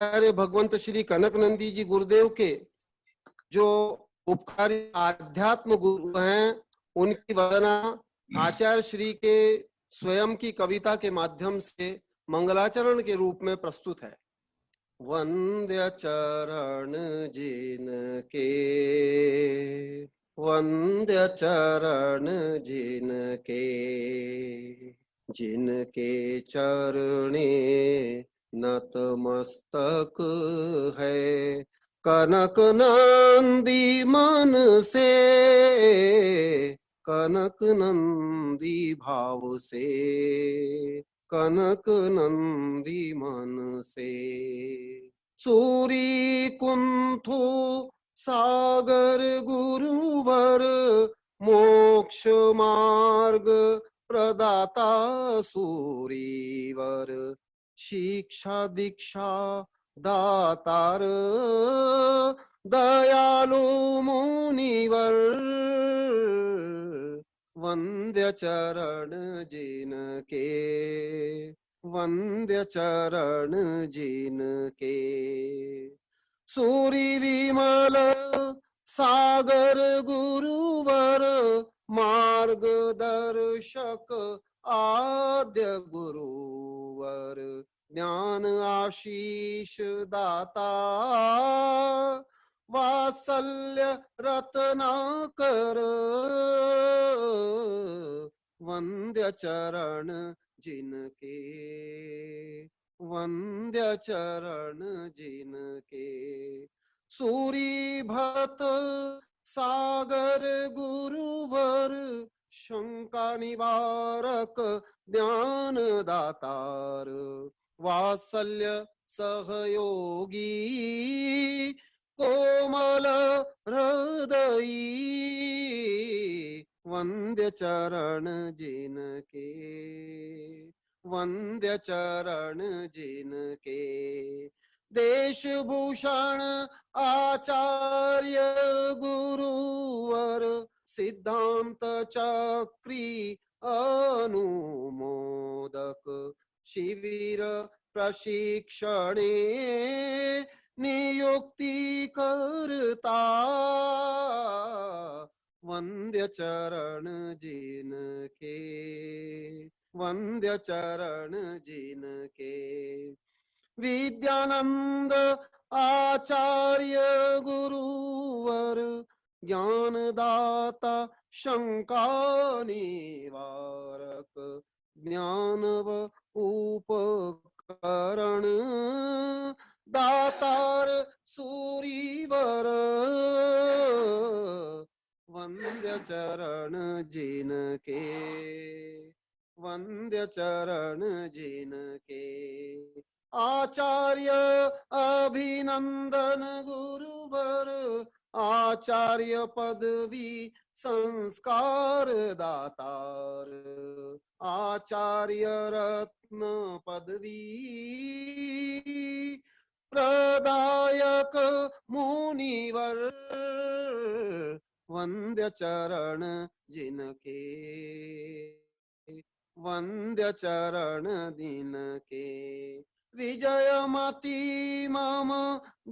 प्यारे भगवंत श्री कनक नंदी जी गुरुदेव के जो उपकारी आध्यात्म गुरु हैं, उनकी वंदना आचार्य श्री के स्वयं की कविता के माध्यम से मंगलाचरण के रूप में प्रस्तुत है। वंद्य चरण जिन के, वंद्य चरण जिन के, जिनके चरणे नतमस्तक है। कनक नंदी मन से, कनक नंदी भाव से, कनक नंदी मन से। सूरी कुंथु सागर गुरुवर, मोक्ष मार्ग प्रदाता सूरीवर। शिक्षा दीक्षा दातार, दयालु मुनिवर। वंद्य चरण जिन के, वंद्य चरण जिन के। सूरी विमल सागर गुरुवर, मार्गदर्शक आद्य गुरुवर। ज्ञान आशीष दाता, वात्सल्य रत्नाकर। वंद्य चरण जिनके, वंद्य चरण जिनके। सूरी भरत सागर गुरुवर, शंका निवारक ज्ञान दातार। वात्सल्य सहयोगी, कोमल हृदयी। वंद्य चरण जिनके, वंद्य चरण जिनके। देश भूषण आचार्य गुरुवर, सिद्धांत चक्री अनुमोदक। शिविर प्रशिक्षणे नियुक्ति करता, वंद्य चरण जिनके, वंद्य चरण जिनके। विद्यानंद आचार्य गुरुवर, ज्ञानदाता शंका निवारक। ज्ञानव उपकरण दातार सूरीवर। वंद्य चरण जिनके, वंद्य चरण जिनके। आचार्य अभिनंदन गुरुवर, आचार्य पदवी संस्कार दातार। आचार्य रत्न पदवी प्रदायक मुनिवर। वंद्य चरण जिनके, वंद्य चरण जिनके। विजयमती मम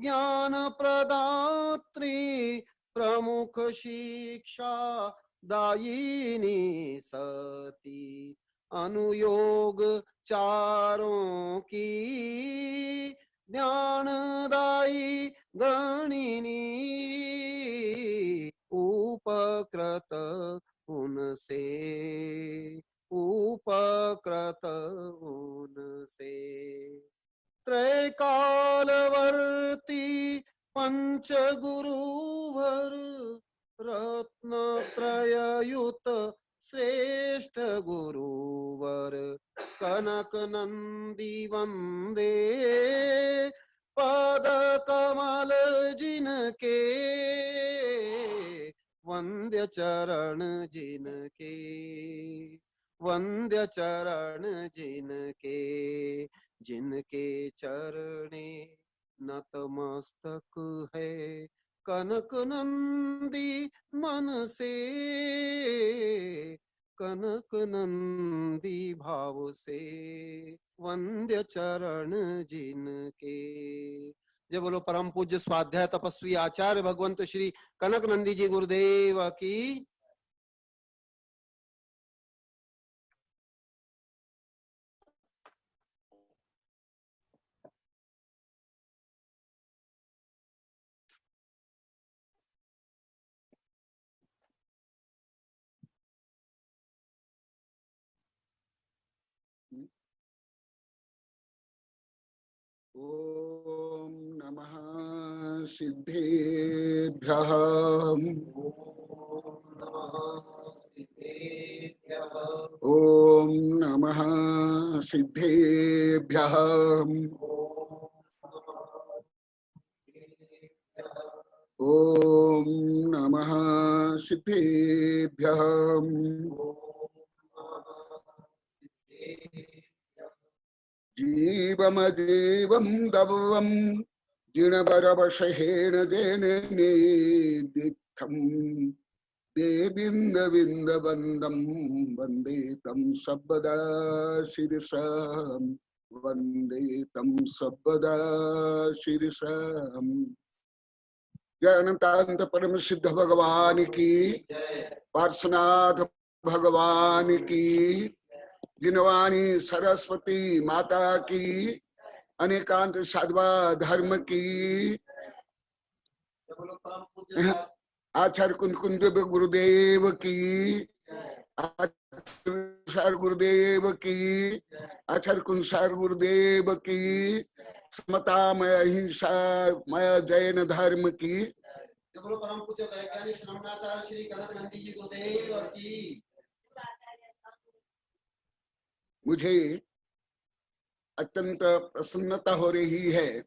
ज्ञान प्रदात्री, प्रमुख शिक्षा दायिनी सती। अनुयोग चारों की ज्ञानदायी गणिनी। उपकृत उनसे, उपकृत उनसे। त्रैकालवर्ती पंच गुरुवर, रत्न त्रययुत श्रेष्ठ गुरुवर। कनक नंदी वंदे पद कमल जिनके, वंद्य चरण जिनके, वंद्य चरण जिनके। जिनके चरणे नतमस्तक है, कनक नंदी मन से। कनक नंदी भाव से वंद्य चरण जिनके। जय बोलो परम पूज्य स्वाध्याय तपस्वी आचार्य भगवंत श्री कनक नंदी जी गुरुदेव की। ओम नमः सिद्धेभ्यः। ओम नमः सिद्धेभ्यः। ओम नमः सिद्धेभ्यः। जीवमदेवं दवं जिनबरवशहेन देने दीप्तं देविन्दविन्दवन्दं वन्दे तं सर्वदा शिरसा वन्दे तं सर्वदा शिरसा। जय अनंतानंत परम सिद्ध भगवान की, पार्श्वनाथ भगवान की, जिनवानी सरस्वती माता की, अनेकांत साधवा धर्म की, आचार्य कुंज गुरुदेव की, आचार्य गुरुदेव की, आचार्य कुंसार गुरुदेव की, समतामय अहिंसामय जैन धर्म की, परम पूज्य वैज्ञानिक श्रवणाचार्य श्री कनक नंदी जी गुरुदेव की। मुझे अत्यंत प्रसन्नता हो रही है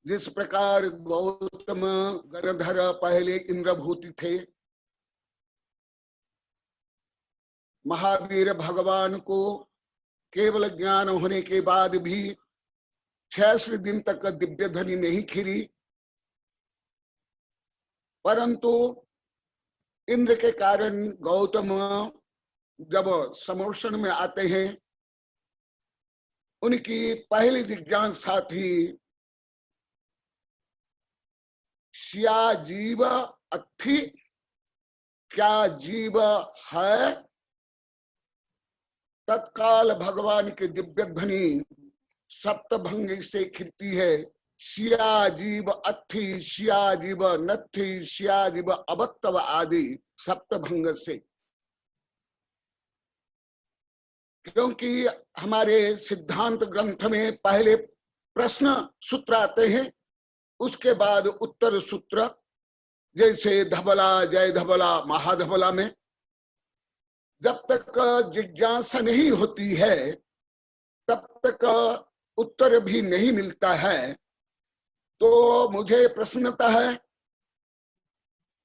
जिस प्रकार गौतम गणधर पहले इंद्रभूति थे, महावीर भगवान को केवल ज्ञान होने के बाद भी 66 दिन तक दिव्य ध्वनि नहीं खिरी, परंतु इंद्र के कारण गौतम जब समोषण में आते हैं, उनकी पहली जिज्ञासा थी श्या जीव अथि, क्या जीव है? तत्काल भगवान की दिव्य ध्वनि सप्तभंग से खिलती है, शिया जीव अथि, शिया जीव नथि, शिया जीव अबत्तव आदि सप्तभंग से। क्योंकि हमारे सिद्धांत ग्रंथ में पहले प्रश्न सूत्र आते हैं, उसके बाद उत्तर सूत्र, जैसे धबला जय धबला महाधबला में जब तक जिज्ञासा नहीं होती है तब तक उत्तर भी नहीं मिलता है। तो मुझे प्रसन्नता है,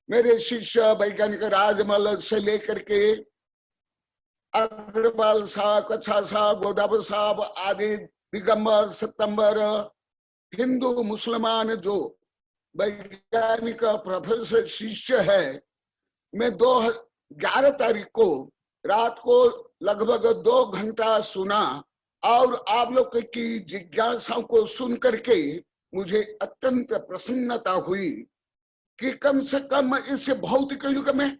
मेरे शिष्य वैज्ञानिक राजमल से लेकर के अग्रवाल साहब, कच्छा साहब, गोदावर साहब आदि दिगंबर सितंबर हिंदू मुसलमान जो वैज्ञानिक प्रोफेसर शिष्य है, मैं 11 तारीख को रात को लगभग 2 घंटा सुना और आप लोग की जिज्ञासाओं को सुन करके मुझे अत्यंत प्रसन्नता हुई कि कम से कम इस भौतिक युग में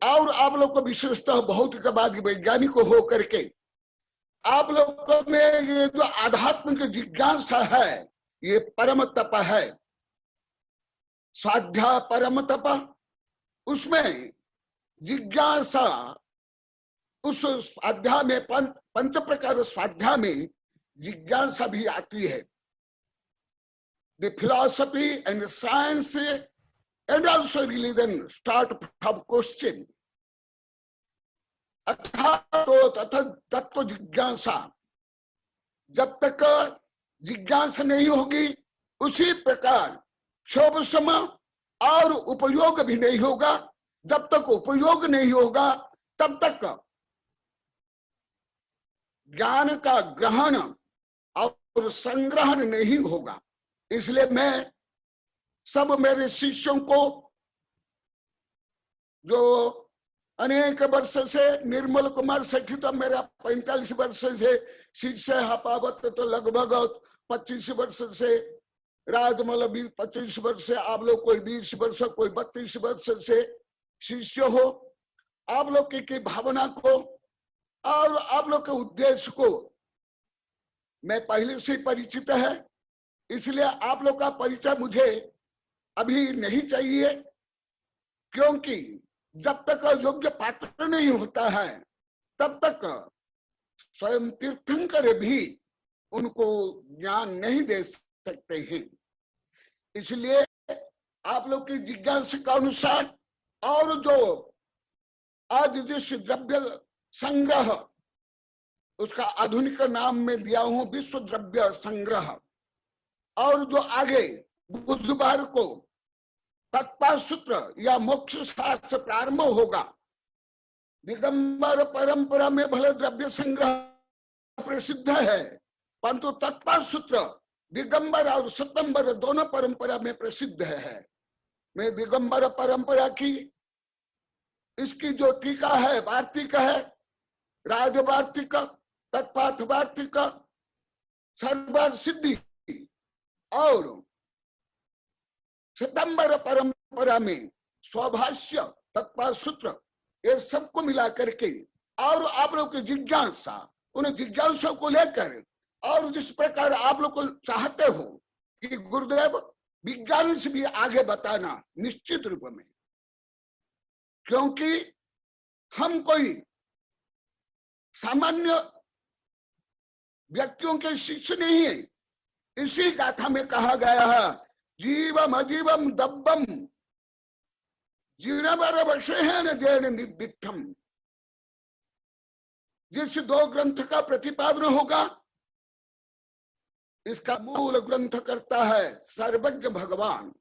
और आप लोग को विशेषतः भौतिकवादी वैज्ञानिक हो करके आप लोग में ये जो आध्यात्मिक जिज्ञासा है, ये परम तप है, स्वाध्याय परम तप। उसमें जिज्ञासा, उस स्वाध्याय में पंच प्रकार स्वाध्याय में जिज्ञासा भी आती है। The philosophy and science and also religion start from question, तथा तत्व जिज्ञासा। जब तक जिज्ञासा नहीं होगी उसी प्रकार क्षोभ सम और उपयोग भी नहीं होगा। जब तक उपयोग नहीं होगा तब तक ज्ञान का ग्रहण और संग्रहण नहीं होगा। इसलिए मैं सब मेरे शिष्यों को जो अनेक वर्ष से निर्मल कुमार सेठी तो मेरा 45 वर्ष से शिष्य है, हपावत तो लगभग 25 वर्ष से, राजमल भी 25 वर्ष से, आप लोग कोई 20 वर्ष, कोई 32 वर्ष से शिष्य हो। आप लोग की भावना को और आप लोग के उद्देश्य को मैं पहले से परिचित है, इसलिए आप लोग का परिचय मुझे अभी नहीं चाहिए, क्योंकि जब तक योग्य पात्र नहीं होता है तब तक स्वयं तीर्थंकर भी उनको ज्ञान नहीं दे सकते हैं। इसलिए आप लोग की जिज्ञासा के अनुसार और जो आज जिस द्रव्य संग्रह उसका आधुनिक नाम में दिया हूं विश्व द्रव्य संग्रह, और जो आगे बुधवार को तत्पर सूत्र या मोक्ष शास्त्र प्रारंभ होगा। दिगंबर परंपरा में भले द्रव्य संग्रह प्रसिद्ध है, परंतु तत्पर सूत्र दिगंबर और सतंबर दोनों परंपरा में प्रसिद्ध है। मैं दिगंबर परंपरा की इसकी जो टीका है, वार्तिक है, राजवार्तिक, तत्पार्थ वार्तिक, सर्वार्थ सिद्धि और सितंबर परंपरा में स्वभाष्य, तत्पर सूत्र, ये सबको मिला करके और आप लोग की जिज्ञासा, उन जिज्ञासा को लेकर और जिस प्रकार आप लोग को चाहते हो कि गुरुदेव विज्ञान से भी आगे बताना, निश्चित रूप में, क्योंकि हम कोई सामान्य व्यक्तियों के शिष्य नहीं है। इसी गाथा में कहा गया है जीवम अजीवम दब्बम जीर्णवर वशे है न जैन निदिठम। जिस दो ग्रंथ का प्रतिपादन होगा, इसका मूल ग्रंथ करता है सर्वज्ञ भगवान।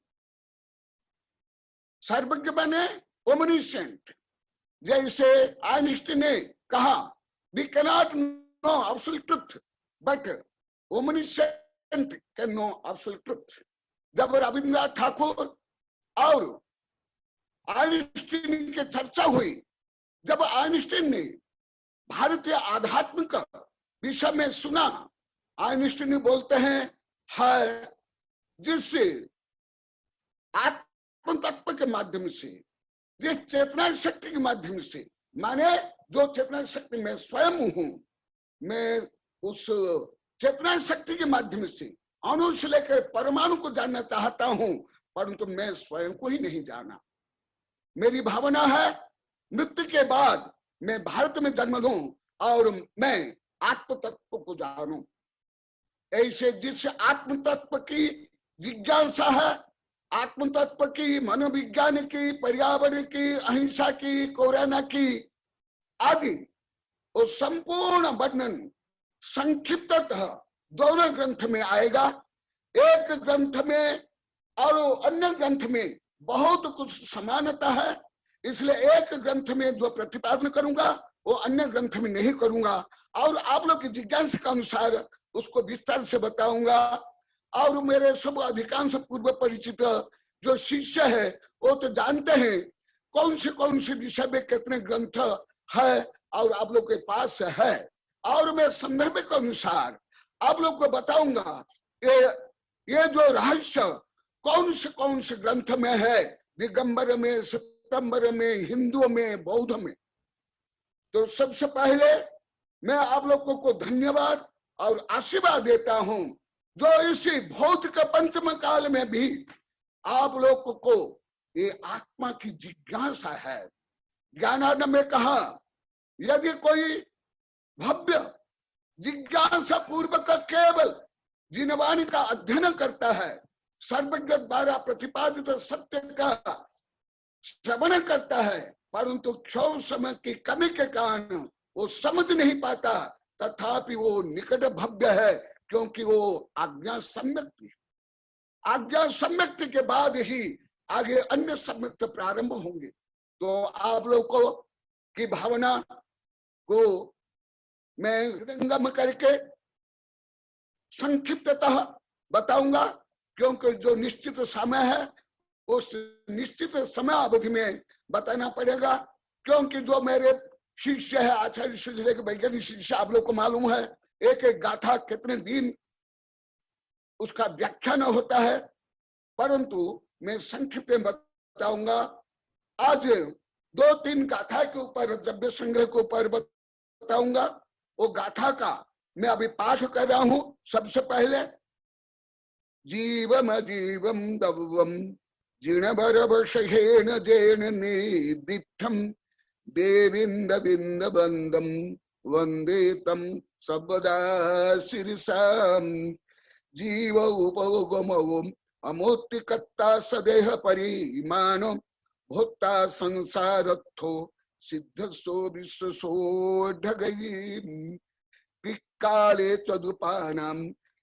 सर्वज्ञ बने ओमनिसेंट, जैसे आइंस्टीन ने कहा we cannot know absolute truth but omniscient can know absolute truth. जब रविन्द्रनाथ ठाकुर और आइंस्टीन की चर्चा हुई, जब आइंस्टीन ने भारतीय आध्यात्मिक विषय में सुना, आइंस्टीन बोलते हैं है जिससे आत्म तत्व के माध्यम से, जिस चेतना शक्ति के माध्यम से, माने जो चेतना शक्ति मैं स्वयं हूं, मैं उस चेतना शक्ति के माध्यम से अणु से लेकर परमाणु को जानना चाहता हूं, परंतु मैं स्वयं को ही नहीं जाना। मेरी भावना है मृत्यु के बाद मैं भारत में जन्म लूं और मैं आत्म तत्व को जानूं। ऐसे जिस आत्म तत्व की जिज्ञासा है, आत्म तत्व की, मनोविज्ञान की, पर्यावरण की, अहिंसा की, कोरोना की आदि, वो संपूर्ण वर्णन संक्षिप्ततः दोनों ग्रंथ में आएगा। एक ग्रंथ में और अन्य ग्रंथ में बहुत कुछ समानता है, इसलिए एक ग्रंथ में जो प्रतिपादन करूंगा वो अन्य ग्रंथ में नहीं करूंगा, और आप लोग की जिज्ञासा के अनुसार उसको विस्तार से बताऊंगा। और मेरे सब अधिकांश पूर्व परिचित जो शिष्य है वो तो जानते हैं कौन से विषय में कितने ग्रंथ है और आप लोग के पास है, और मैं संदर्भ के अनुसार आप लोग को बताऊंगा ये जो रहस्य कौन से ग्रंथ में है, दिगंबर में, सितंबर में, हिंदुओं में, बौद्ध में। तो सबसे पहले मैं आप लोगों को धन्यवाद और आशीर्वाद देता हूं, जो इसी भौतिक पंचम काल में भी आप लोगों को ये आत्मा की जिज्ञासा है। ज्ञानार्णव में कहा यदि कोई भव्य जिज्ञासा पूर्वक केवल जिनवाणी का अध्ययन करता है, सर्वज्ञ द्वारा प्रतिपादित सत्य का श्रवण करता है, परंतु क्षोभ समय की कमी के कारण वो समझ नहीं पाता, तथापि वो निकट भव्य है, क्योंकि वो आज्ञा सम्यक्ति, आज्ञा सम्यक्ति के बाद ही आगे अन्य सम्यक्त प्रारंभ होंगे। तो आप लोग को की भावना को मैं हृदयंगम करके संक्षिप्ततः बताऊंगा, क्योंकि जो निश्चित समय है उस निश्चित समय अवधि में बताना पड़ेगा, क्योंकि जो मेरे शिष्य है आचार्य श्री के वैज्ञानिक शिष्य, आप लोग को मालूम है एक एक गाथा कितने दिन उसका व्याख्यान होता है, परंतु मैं संक्षिप्त में बताऊंगा। आज 2-3 गाथा के ऊपर, द्रव्य संग्रह के ऊपर बताऊंगा। वो गाथा का मैं अभी पाठ कर रहा हूं। सबसे पहले जीवम अजीवम दवम जीर्णभरवशेन जेन निदीप्तम देविंद बिंद बंदम वंदे तम सबदा शिरसाम जीव उपगमो अमूर्तिकत्ता सदेह परिमानो भोक्ता संसारत्थो सिद्धसो विश्वसो ढगई काले तदुपानाम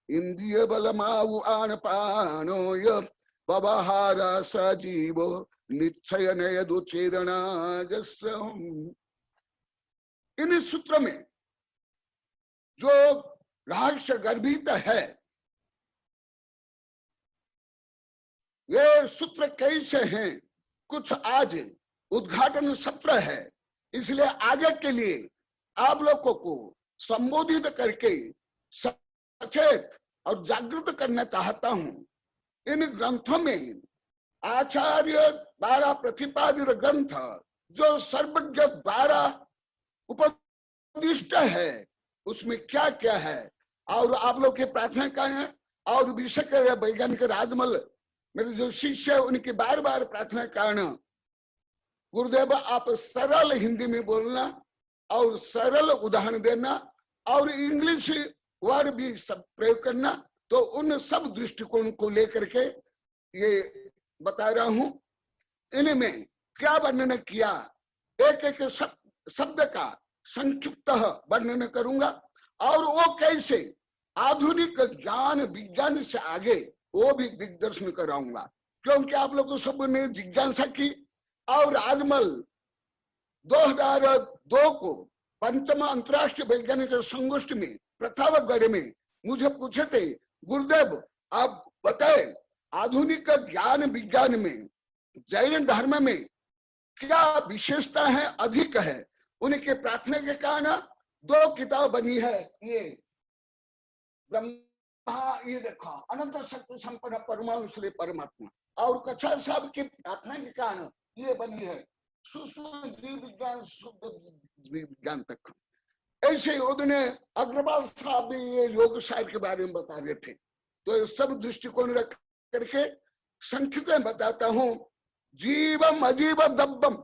इंद्रिय बलमावु आनपानो य बवहारा सजीव निश्चय नयदुच्छेदना जस्म। इन सूत्र में जो रहस्य गर्भित है, वे सूत्र कैसे हैं, कुछ आज उद्घाटन सत्र है, इसलिए आगे के लिए आप लोगों को संबोधित करके सचेत और जागृत करना चाहता हूं। इन ग्रंथों में आचार्य द्वारा प्रतिपादित ग्रंथ जो सर्वज्ञ द्वारा उपदिष्ट है, उसमें क्या क्या है, और आप लोग के प्रार्थना करने और विषय वैज्ञानिक राजमल मेरे जो शिष्य है उनकी बार बार प्रार्थना करना, गुरुदेव आप सरल हिंदी में बोलना और सरल उदाहरण देना और इंग्लिश वर्ड भी सब प्रयोग करना। तो उन सब दृष्टिकोण को लेकर के ये बता रहा हूं। इनमें क्या वर्णन किया, एक एक शब्द का संक्षिप्त वर्णन करूंगा, और वो कैसे आधुनिक ज्ञान विज्ञान से आगे वो भी दिग्दर्शन कराऊंगा, क्योंकि आप लोग को सब ने जिज्ञासा की। और राजमल 2002 को पंचम अंतर्राष्ट्रीय वैज्ञानिक संगोष्ठी में प्रथावगढ़ में मुझे पूछे थे, गुरुदेव आप बताए आधुनिक ज्ञान विज्ञान में जैन धर्म में क्या विशेषता है, अधिक है। उनके प्रार्थना के कारण 2 किताब बनी है, ये ब्रह्मा, ये देखो अनंत शक्ति संपन्न परमाणु से परमात्मा, और कच्छा साहब की प्रार्थना के कारण ये बनी है सूक्ष्म जीव विज्ञान शुद्ध विज्ञान तक। ऐसे उन्होंने अग्रवाल साहब भी ये योग शायर के बारे में बता रहे थे। तो ये सब दृष्टिकोण रख करके संक्षिप्त में बताता हूं। जीवम अजीव दब्बम,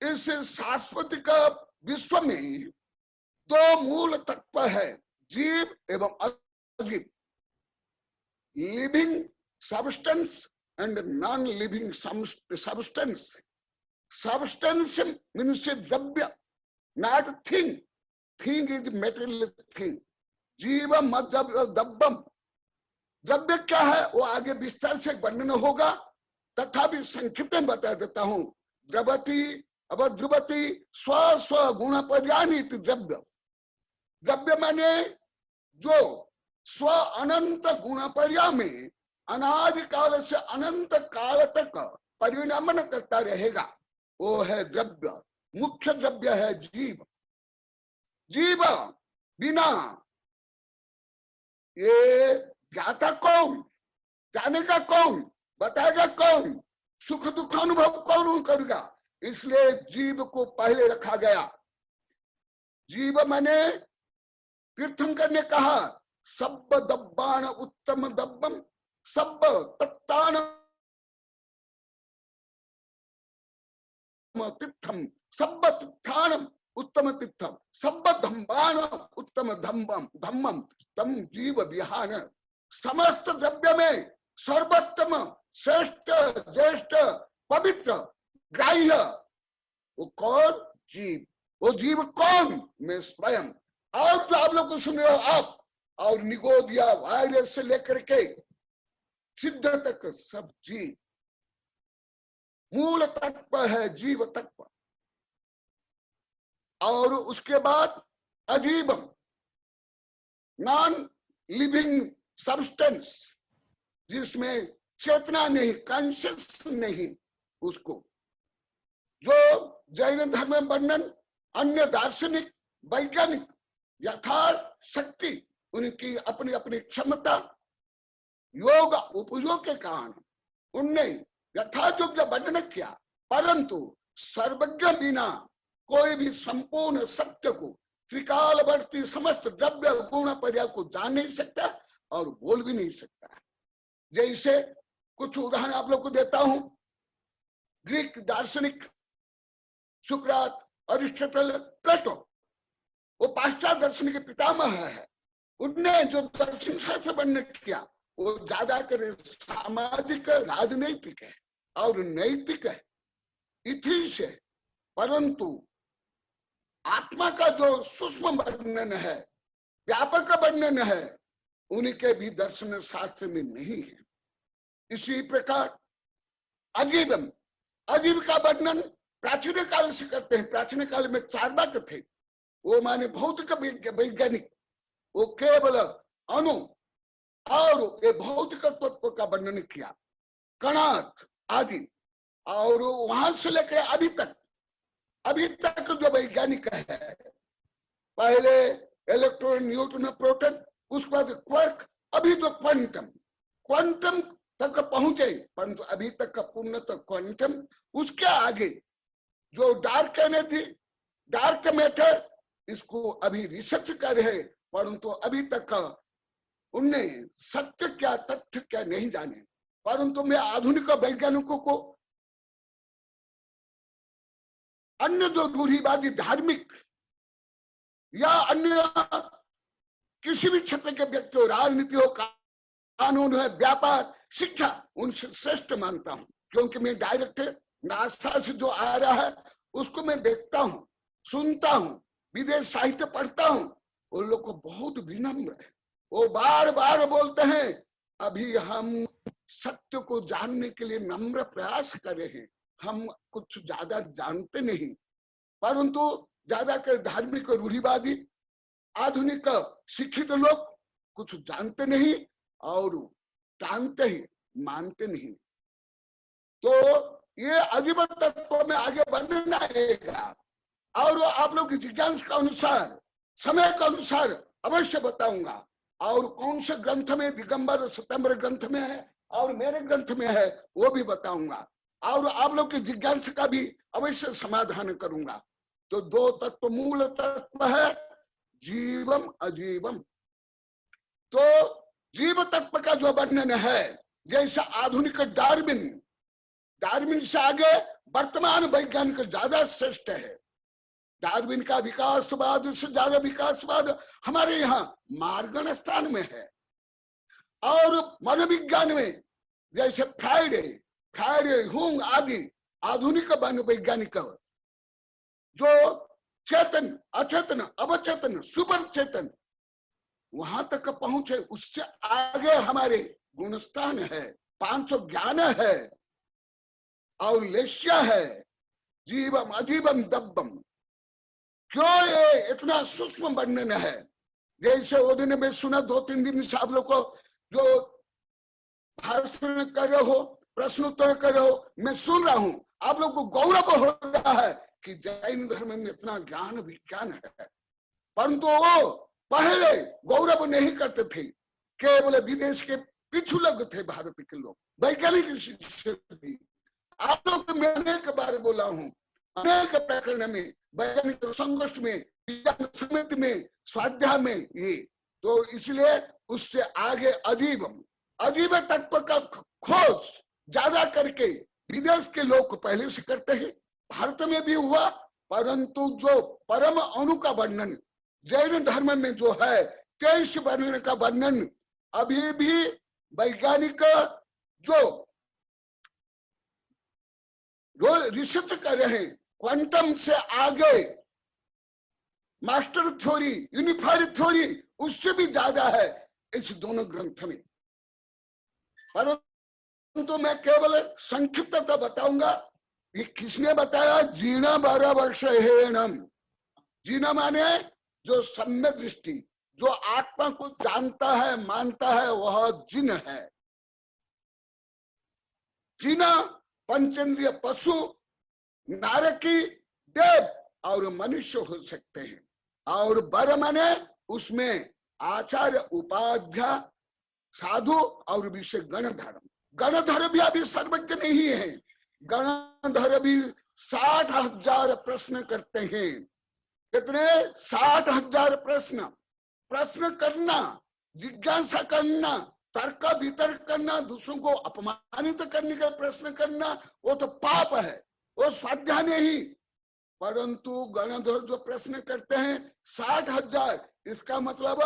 इस शाश्वत का विश्व में 2 मूल तत्व है, जीव एवं अजीव, living substance and non living substance. Substance means द्रव्य, not thing, thing is material thing. जीवम दब्बम, द्रव्य क्या है वो आगे विस्तार से वर्णन होगा, तथापि संक्षिप्त में बता देता हूं। द्रवती अवद्रुवती स्व स्व गुण पर्यानीत द्रव्य। द्रव्य माने जो स्व अनंत गुण पर्या में अनादि काल से अनंत काल तक परिणामन करता रहेगा, वो है द्रव्य। मुख्य द्रव्य है जीव। जीव बिना ये ज्ञाता कौन, जानेगा कौन, बताएगा कौन, सुख दुख अनुभव कौन करेगा, इसलिए जीव को पहले रखा गया। जीव माने तीर्थंकर ने कहा सब दब्बान उत्तम दब्बम, सब तत्तान तीर्थम, सब तीर्थानम उत्तम तीर्थम, सब धम्बान उत्तम धम्बम धम्मम तम जीव विहान। समस्त द्रव्य में सर्वोत्तम श्रेष्ठ ज्येष्ठ पवित्र ग्राह्य वो कौन, जीव। वो जीव कौन, मैं स्वयं। और जो आप लोग को सुन रहे हो आप, और निगोदिया वायरस से लेकर के सिद्ध तक सब जीव। मूल तत्व है जीव तत्व। और उसके बाद अजीवम, नॉन लिविंग सब्सटेंस, जिसमें चेतना नहीं, कॉन्शियस नहीं उसको। जो जैन धर्म में वर्णन अन्य दार्शनिक वैज्ञानिक यथार्थ शक्ति उनकी अपनी अपनी क्षमता योग उपयोग के कारण उनने यथायोग्य वर्णन किया, परंतु सर्वज्ञ बिना कोई भी संपूर्ण सत्य को त्रिकालवर्ती समस्त द्रव्य गुण पर्याय को जान नहीं सकता और बोल भी नहीं सकता। जैसे कुछ उदाहरण आप लोग को देता हूं। ग्रीक दार्शनिक सुकरात, अरिस्टोटल, प्लेटो, वो पाश्चात्य दर्शन के पितामह है। उनने जो दर्शन शास्त्र वर्णन किया वो ज्यादातर सामाजिक, राजनीतिक है और नैतिक है, इथिक्स है, परंतु आत्मा का जो सूक्ष्म वर्णन है, व्यापक वर्णन है, उनके भी दर्शन शास्त्र में नहीं है। इसी प्रकार अजीवम, अजीव का वर्णन प्राचीन काल से करते हैं। प्राचीन काल में चार्वाक थे, वो माने भौतिक वैज्ञानिक, वो केवल अणु और ये भौतिक तत्व का वर्णन किया, कणार्थ आदि, और वहां से लेकर अभी तक जो वैज्ञानिक है, पहले इलेक्ट्रॉन, न्यूट्रॉन, प्रोटॉन, उसके बाद क्वार्क, अभी तो क्वांटम तक पहुंचे, परंतु अभी तक का पूर्णतः क्वांटम। उसके आगे जो डार्क एनर्जी, डार्क मैटर, इसको अभी रिसर्च कर रहे, परंतु अभी तक उनने सत्य क्या तथ्य क्या नहीं जाने। परंतु मैं आधुनिक वैज्ञानिकों को अन्य जो रूढ़िवादी धार्मिक या अन्य किसी भी क्षेत्र के व्यक्ति हो, राजनीति हो, कानून है, व्यापार, शिक्षा, उनसे श्रेष्ठ मानता हूं। क्योंकि मैं डायरेक्ट नासा से जो आ रहा है उसको मैं देखता हूं, सुनता हूं, विदेश साहित्य पढ़ता हूं। वो लोग को बहुत विनम्र है, वो बार बार बोलते हैं अभी हम सत्य को जानने के लिए नम्र प्रयास कर रहे हैं, हम कुछ ज्यादा जानते नहीं। परंतु ज्यादातर धार्मिक रूढ़िवादी आधुनिक शिक्षित लोग कुछ जानते नहीं और जानते ही मानते नहीं। तो ये अजीब तत्व में आगे बढ़ना आएगा और आप लोग की जिज्ञासा के अनुसार, समय के अनुसार अवश्य बताऊंगा। और कौन से ग्रंथ में, दिगंबर सितंबर ग्रंथ में है और मेरे ग्रंथ में है, वो भी बताऊंगा। और आप लोग की जिज्ञासा का भी अवश्य समाधान करूंगा। तो दो तत्व, मूल तत्व है जीवम अजीवम। तो जीव तत्व का जो वर्णन है, जैसे आधुनिक डार्विन से आगे वर्तमान वैज्ञानिक ज्यादा श्रेष्ठ है। डार्विन का विकासवाद से ज्यादा विकासवाद हमारे यहाँ मार्गन स्थान में है। और मनोविज्ञान में जैसे फ्राइडे, हुंग आदि आधुनिक वैज्ञानिक जो चेतन, अचेतन, अवचेतन, सुपर चेतन वहां तक पहुंचे, उससे आगे हमारे गुणस्थान है, 500 ज्ञान है और लेश्या है, जीवम अजीवम दब्बम। क्यों ये इतना सूक्ष्म वर्णन है? जैसे वो दिन में सुना 2-3 दिन से आप लोग को जो भाषण कर रहे हो, प्रश्न उत्तर कर रहे हो, मैं सुन रहा हूं, आप लोग को गौरव हो रहा है कि जैन धर्म में इतना ज्ञान विज्ञान है। परंतु वो पहले गौरव नहीं करते थे, केवल विदेश के पिछू लोग थे, भारत के लोग, वैज्ञानिक शिक्षक भी। आप लोग को मैं अनेक बार बोला हूं, अनेक प्रकरण में, वैज्ञानिक संगोष्ठ में, विज्ञान समिति में, स्वाध्याय में, ये तो इसलिए उससे आगे अजीब तत्व का खोज ज्यादा करके विदेश के लोग पहले से करते हैं, भारत में भी हुआ। परंतु जो परम अणु का वर्णन जैन धर्म में जो है, 23 वर्णन का वर्णन अभी भी वैज्ञानिक जो रिसर्च कर रहे हैं, क्वांटम से आगे मास्टर थ्योरी, यूनिफाइड थ्योरी, उससे भी ज्यादा है इस दोनों ग्रंथ में। परंतु मैं केवल संक्षिप्तता बताऊंगा। ये किसने बताया? जीना 12 वर्ष हेणम। जीना माने जो सम्यक दृष्टि, जो आत्मा को जानता है, मानता है, वह जिन है। जिन पंचेंद्रिय पशु, नारकी, देव और मनुष्य हो सकते हैं। और वर माने उसमें आचार्य, उपाध्याय, साधु और विषय गणधर। गणधर भी अभी सर्वज्ञ नहीं है। गणधर भी 60,000 प्रश्न करते हैं। कितने? 60,000 प्रश्न। प्रश्न करना, जिज्ञासा करना, तर्क वितर्क करना, दूसरों को अपमानित करने का प्रश्न करना, वो तो पाप है, वो स्वाध्याय नहीं। परंतु गणधर जो प्रश्न करते हैं 60,000, इसका मतलब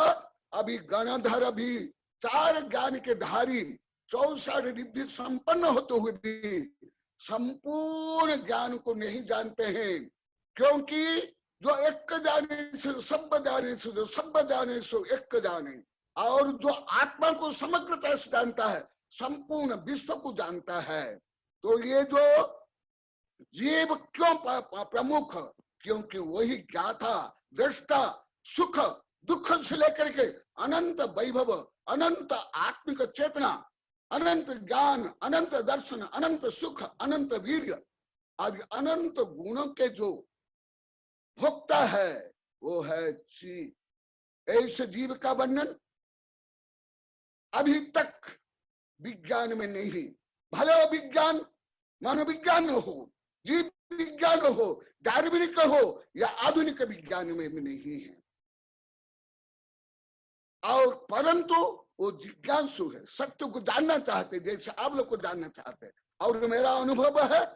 अभी गणधर भी 4 ज्ञान के धारी, 64 रिद्धि संपन्न होते हुए भी संपूर्ण ज्ञान को नहीं जानते हैं। क्योंकि जो एक जाने से सब जाने से, जो सब जाने सो एक जाने, और जो आत्मा को समग्रता से जानता है, संपूर्ण विश्व को जानता है। तो ये जो जीव क्यों प्रमुख? क्योंकि वही ज्ञाता, दृष्टा, सुख दुख से लेकर के अनंत वैभव, अनंत आत्मिक चेतना, अनंत ज्ञान, अनंत दर्शन, अनंत सुख, अनंत वीर्य आदि अनंत गुणों के जो भोक्ता है वो है जीव। ऐसे जीव का वर्णन अभी तक विज्ञान में नहीं। भले विज्ञान मनोविज्ञान हो, जीव विज्ञान हो, डार्विनिक हो या आधुनिक विज्ञान में भी नहीं है। और परंतु वो जिज्ञासु है, सत्य को जानना चाहते, जैसे आप लोग को जानना चाहते। और मेरा अनुभव है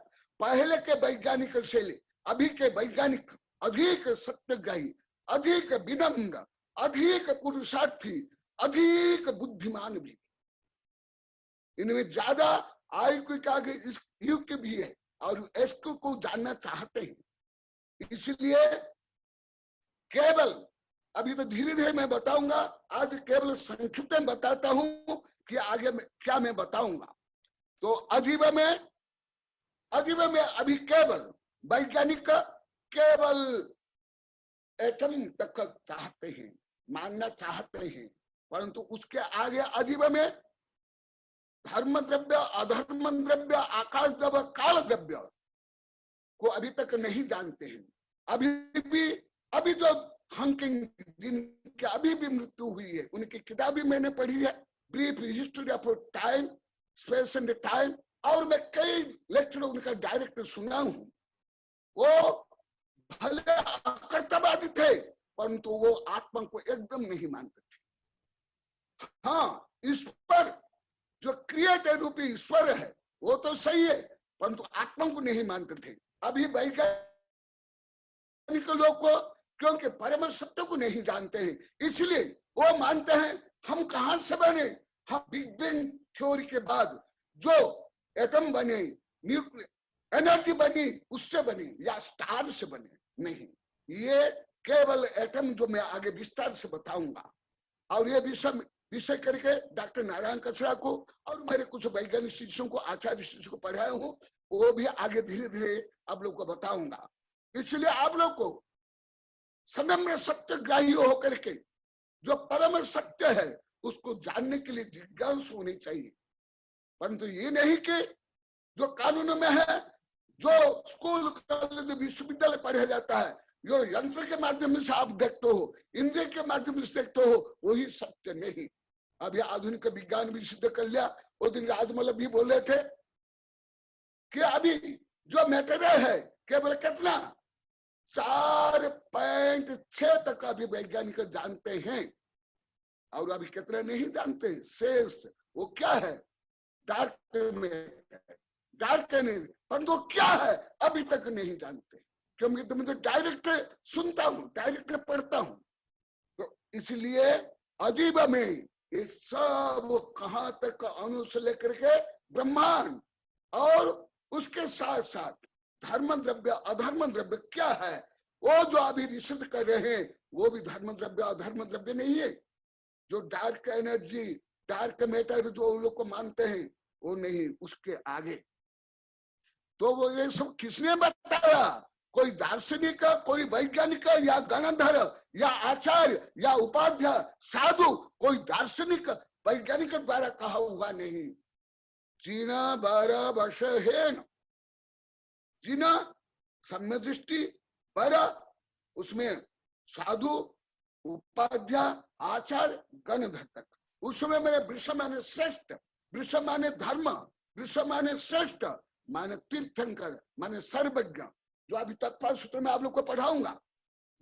पहले के वैज्ञानिक से अभी के वैज्ञानिक अधिक सत्यग्राही, अधिक विनम्र, अधिक पुरुषार्थी, अधिक बुद्धिमान भी। इनमें ज्यादा आयु के आगे इस युग के भी है और इसको को जानना चाहते हैं। इसलिए केवल अभी तो धीरे धीरे मैं बताऊंगा, आज केवल संक्षिप्त में बताता हूं कि आगे क्या मैं बताऊंगा। तो अजीब में अभी केवल वैज्ञानिक केवल एटम तक चाहते हैं, मानना चाहते हैं, परंतु उसके आगे अजीब में धर्म द्रव्य, अधर्म द्रव्य, आकाश द्रव्य, काल द्रव्य को अभी तक नहीं जानते हैं। अभी जो हॉकिंग जिनकी अभी भी मृत्यु हुई है, उनकी किताब भी मैंने पढ़ी है, brief history of time, space and time, और मैं कई लेक्चर उनका डायरेक्ट सुना हूं। वो भले अकर्तवादी थे परंतु वो आत्मा को एकदम नहीं मानते थे। हाँ, इस पर जो क्रिएटर रूपी ईश्वर है वो तो सही है, परंतु आत्मा को नहीं मानते थे। अभी वैज्ञानिक लोग को क्योंकि परम सत्य को नहीं जानते हैं, इसलिए वो मानते हैं हम कहां से बने, हम बिग बैंग थ्योरी के बाद जो एटम बने, न्यूक्लियर एनर्जी बनी, उससे बनी या स्टार से बने, नहीं। ये केवल एटम जो मैं आगे विस्तार से बताऊंगा। और ये विषय करके डॉक्टर नारायण कचरा को और मेरे कुछ वैज्ञानिक शिष्यों को, आचार्य शिष्यों को पढ़ाया हूं, वो भी आगे धीरे धीरे आप लोग को बताऊंगा। इसलिए आप लोग को सनम्र सत्यग्राही होकर के जो परम सत्य है उसको जानने के लिए जिज्ञासु होनी चाहिए। परंतु ये नहीं कि जो कानून में है, जो स्कूल कॉलेज विश्वविद्यालय पढ़ा जाता है, जो यंत्र के माध्यम से आप देखते हो, इंद्रिय के माध्यम से देखते हो, वही सत्य नहीं। अभी आधुनिक विज्ञान भी सिद्ध कर लिया। वो दिन राजमल भी बोल रहे थे कि अभी जो मैटेरियल है केवल कितना 4.6 तक अभी वैज्ञानिक जानते हैं, और अभी कितना नहीं जानते शेष। वो क्या है? डार्क में, डार्क नहीं, परंतु क्या है अभी तक नहीं जानते। क्योंकि तुम तो डायरेक्ट सुनता हूं, डायरेक्ट पढ़ता हूं, तो इसलिए अजीब में ये सब कहां तक अणु से लेकर के ब्रह्मांड, और उसके साथ साथ धर्म द्रव्य, अधर्म द्रव्य क्या है, वो जो अभी रिसर्च कर रहे हैं वो भी धर्म द्रव्य अधर्म द्रव्य नहीं है। जो डार्क एनर्जी, डार्क मैटर जो लोग को मानते हैं वो नहीं, उसके आगे। तो वो ये सब किसने बताया? कोई दार्शनिक, कोई वैज्ञानिक या गणधर या आचार्य या उपाध्याय, साधु, कोई दार्शनिक वैज्ञानिक द्वारा कहा हुआ नहीं। जीना 12 वर्ष है न, जीना सम्य दृष्टि 12, उसमें साधु उपाध्याय आचार्य गणधर तक। उसमें मैंने वृष माने श्रेष्ठ, वृष माने धर्म, वृष माने श्रेष्ठ, माने तीर्थंकर, माने सर्वज्ञ, जो अभी तत्पर सूत्र में आप लोग को पढ़ाऊंगा।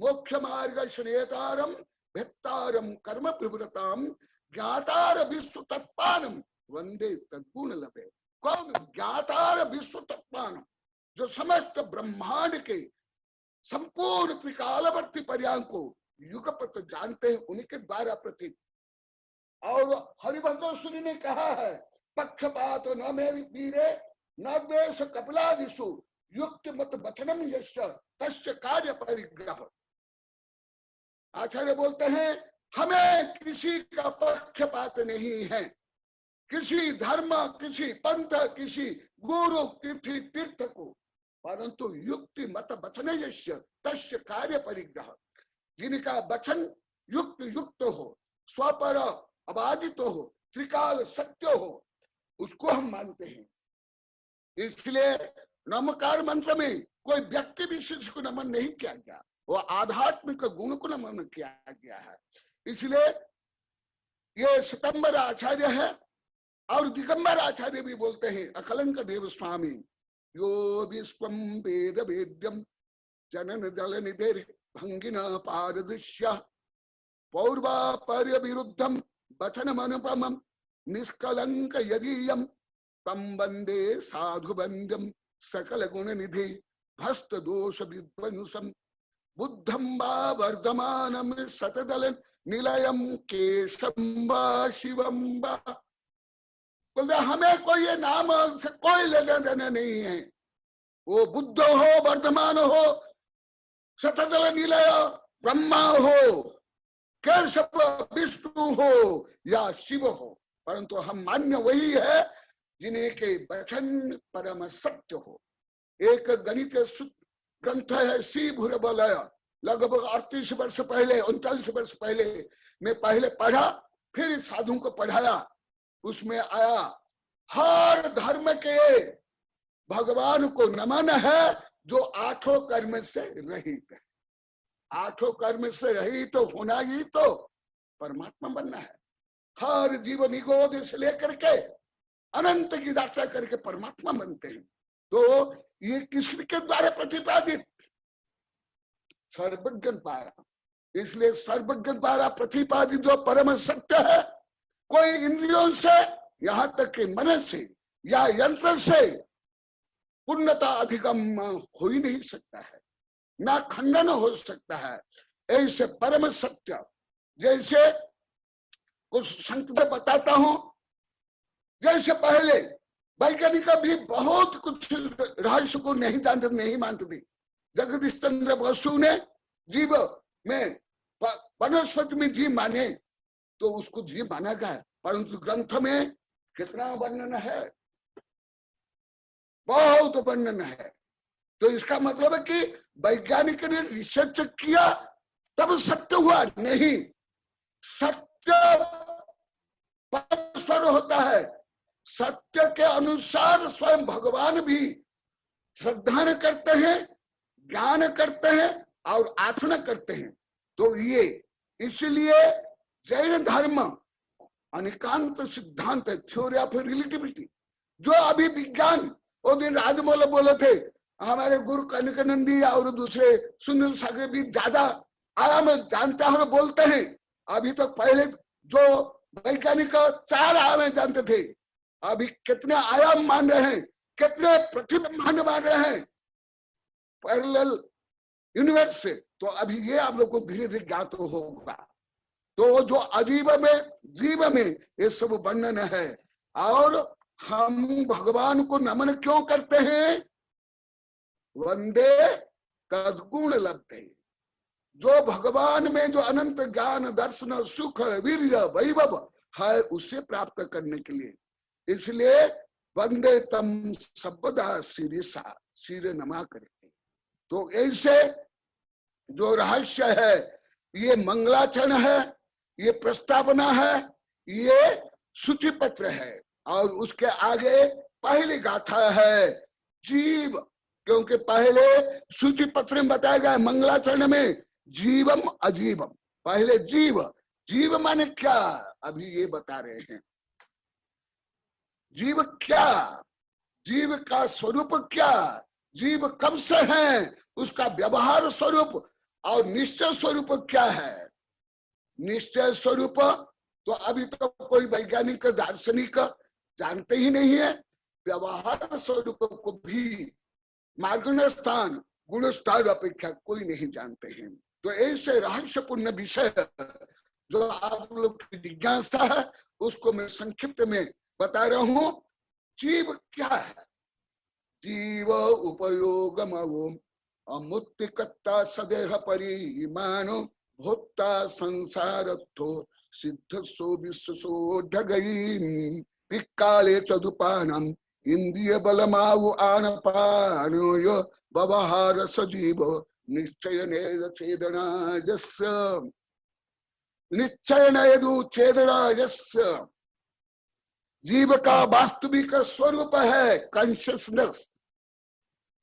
मोक्ष मार्ग श्रेयतारम भेत्तारम कर्म प्रवृताम ज्ञातार विश्व तत्पानम वंदे तद्गुण लभे। कौन? ज्ञातार विश्व तत्पानम, जो समस्त ब्रह्मांड के संपूर्ण त्रिकालवर्ती पर्याय को युगपत जानते हैं, उन्हीं के द्वारा प्रतीक। और हरिभद्र सूरी ने कहा है, पक्षपात न मे वीरे न द्वेष कपिलादिषु युक्त मत वचनम यस्य तस्य कार्य परिग्रह। आचार्य बोलते हैं हमें किसी का पक्षपात नहीं है, किसी धर्म, किसी पंथ, किसी गुरु तीर्थ को, परंतु युक्ति मत वचन यस्य तस्य कार्य परिग्रह। जिनका वचन युक्त हो, स्वपर अबाधित हो, त्रिकाल सत्य हो, उसको हम मानते हैं। इसलिए नमकार मंत्र में कोई व्यक्ति विशेष को नमन नहीं किया गया, वो आध्यात्मिक गुण को नमन किया गया है। इसलिए ये सितंबर आचार्य है। और दिगंबर आचार्य भी बोलते हैं, अकलंक देव स्वामी, यो विश्वम वेद वेद्यम जनन जल निधेर भंगिना पारदृश्य पौर्वापर्य विरुद्धम वचनम अनुपमम निष्कलंक यदीयम तम वंदे साधु वंद्यम सकल गुण निधि भस्त दोष विध्वंसम बुद्धम वा वर्धमानम सतदल निलयम केशम वा शिवम वा। बोलते हमें कोई ये नाम से कोई लेना देना नहीं है। वो बुद्ध हो, वर्धमान हो, सतदल निलय ब्रह्मा हो, केशव विष्णु हो या शिव हो, परंतु हम मान्य वही है जिन्हें के वचन परम सत्य हो। एक गणित ग्रंथ है सी भूरबलय, लगभग 38 वर्ष पहले, 39 वर्ष पहले मैं पहले पढ़ा, फिर साधु को पढ़ाया। उसमें आया हर धर्म के भगवान को नमन है जो 8 कर्म से रहित है। 8 कर्म से रहित तो होना ही तो परमात्मा बनना है। हर जीव निगोद से लेकर के अनंत की यात्रा करके परमात्मा बनते हैं। तो ये किसके द्वारा प्रतिपादित? सर्वज्ञ द्वारा। इसलिए सर्वज्ञ द्वारा प्रतिपादित जो परम सत्य है, कोई इंद्रियों से यहां तक कि मन से या यंत्र से पूर्णता अधिगम हो ही नहीं सकता है, ना खंडन हो सकता है। ऐसे परम सत्य, जैसे कुछ संकेत बताता हूं, जैसे पहले वैज्ञानिक भी बहुत कुछ रहस्य को नहीं जानते, नहीं मानते थे। जगदीश चंद्र बसु ने जीव में, वनस्पति में जीव माने तो उसको जीव माना गया, परंतु ग्रंथ में कितना वर्णन है, बहुत वर्णन है। तो इसका मतलब है कि वैज्ञानिक ने रिसर्च किया तब सत्य हुआ नहीं। सत्य परमेश्वर होता है। सत्य के अनुसार स्वयं भगवान भी श्रद्धा करते हैं, ज्ञान करते हैं और आचरण करते हैं। तो ये इसलिए जैन धर्म अनेकांत सिद्धांत है, थ्योरी ऑफ रिलेटिविटी, जो अभी विज्ञान, वो दिन राजमौल बोले थे, हमारे गुरु कनकानंदी और दूसरे सुनील सागर भी ज्यादा आयाम जानते हैं और बोलते हैं। अभी तो पहले जो वैज्ञानिक 4 आयाम जानते थे, अभी कितने आयाम मान रहे हैं, कितने प्रतिब्रह्मांड मान रहे हैं पैरेलल यूनिवर्स से। तो अभी ये आप लोग को धीरे धीरे ज्ञात होगा। तो जो अजीब में जीव में ये सब वर्णन है। और हम भगवान को नमन क्यों करते हैं? वंदे तद्गुण लभते, जो भगवान में जो अनंत ज्ञान, दर्शन, सुख, वीर्य, वैभव है, उसे प्राप्त करने के लिए। इसलिए वंदे तम सबदा सिरिसा, सिर नमा करेंगे। तो ऐसे जो रहस्य है, ये मंगलाचरण है, ये प्रस्तावना है, ये सूची पत्र है। और उसके आगे पहली गाथा है जीव, क्योंकि पहले सूची पत्र में बताया गया मंगलाचरण में जीवम अजीवम, पहले जीव, जीव माने क्या अभी ये बता रहे हैं। जीव क्या, जीव का स्वरूप क्या, जीव कब से है, उसका व्यवहार स्वरूप और निश्चय स्वरूप क्या है। निश्चय स्वरूप तो अभी तो कोई वैज्ञानिक दार्शनिक जानते ही नहीं है, व्यवहार स्वरूप को भी मार्गण स्थान गुण स्थान अपेक्षा कोई नहीं जानते हैं। तो ऐसे रहस्यपूर्ण विषय जो आप लोग की जिज्ञासा है उसको मैं संक्षिप्त में बता रहा हूं। जीव क्या है, जीव उपयोगम अमुत्तिकत्ता सदेह परिमानो भोक्ता संसारत्थो सिद्ध सो विश्वसो ढगई काले चदुपानम इंद्रिय बलमावु आनपानोय व्यवहार सजीव निश्चय चेदना यस्य, निश्चय चेदना यस्य। जीव का वास्तविक स्वरूप है कॉन्शियसनेस,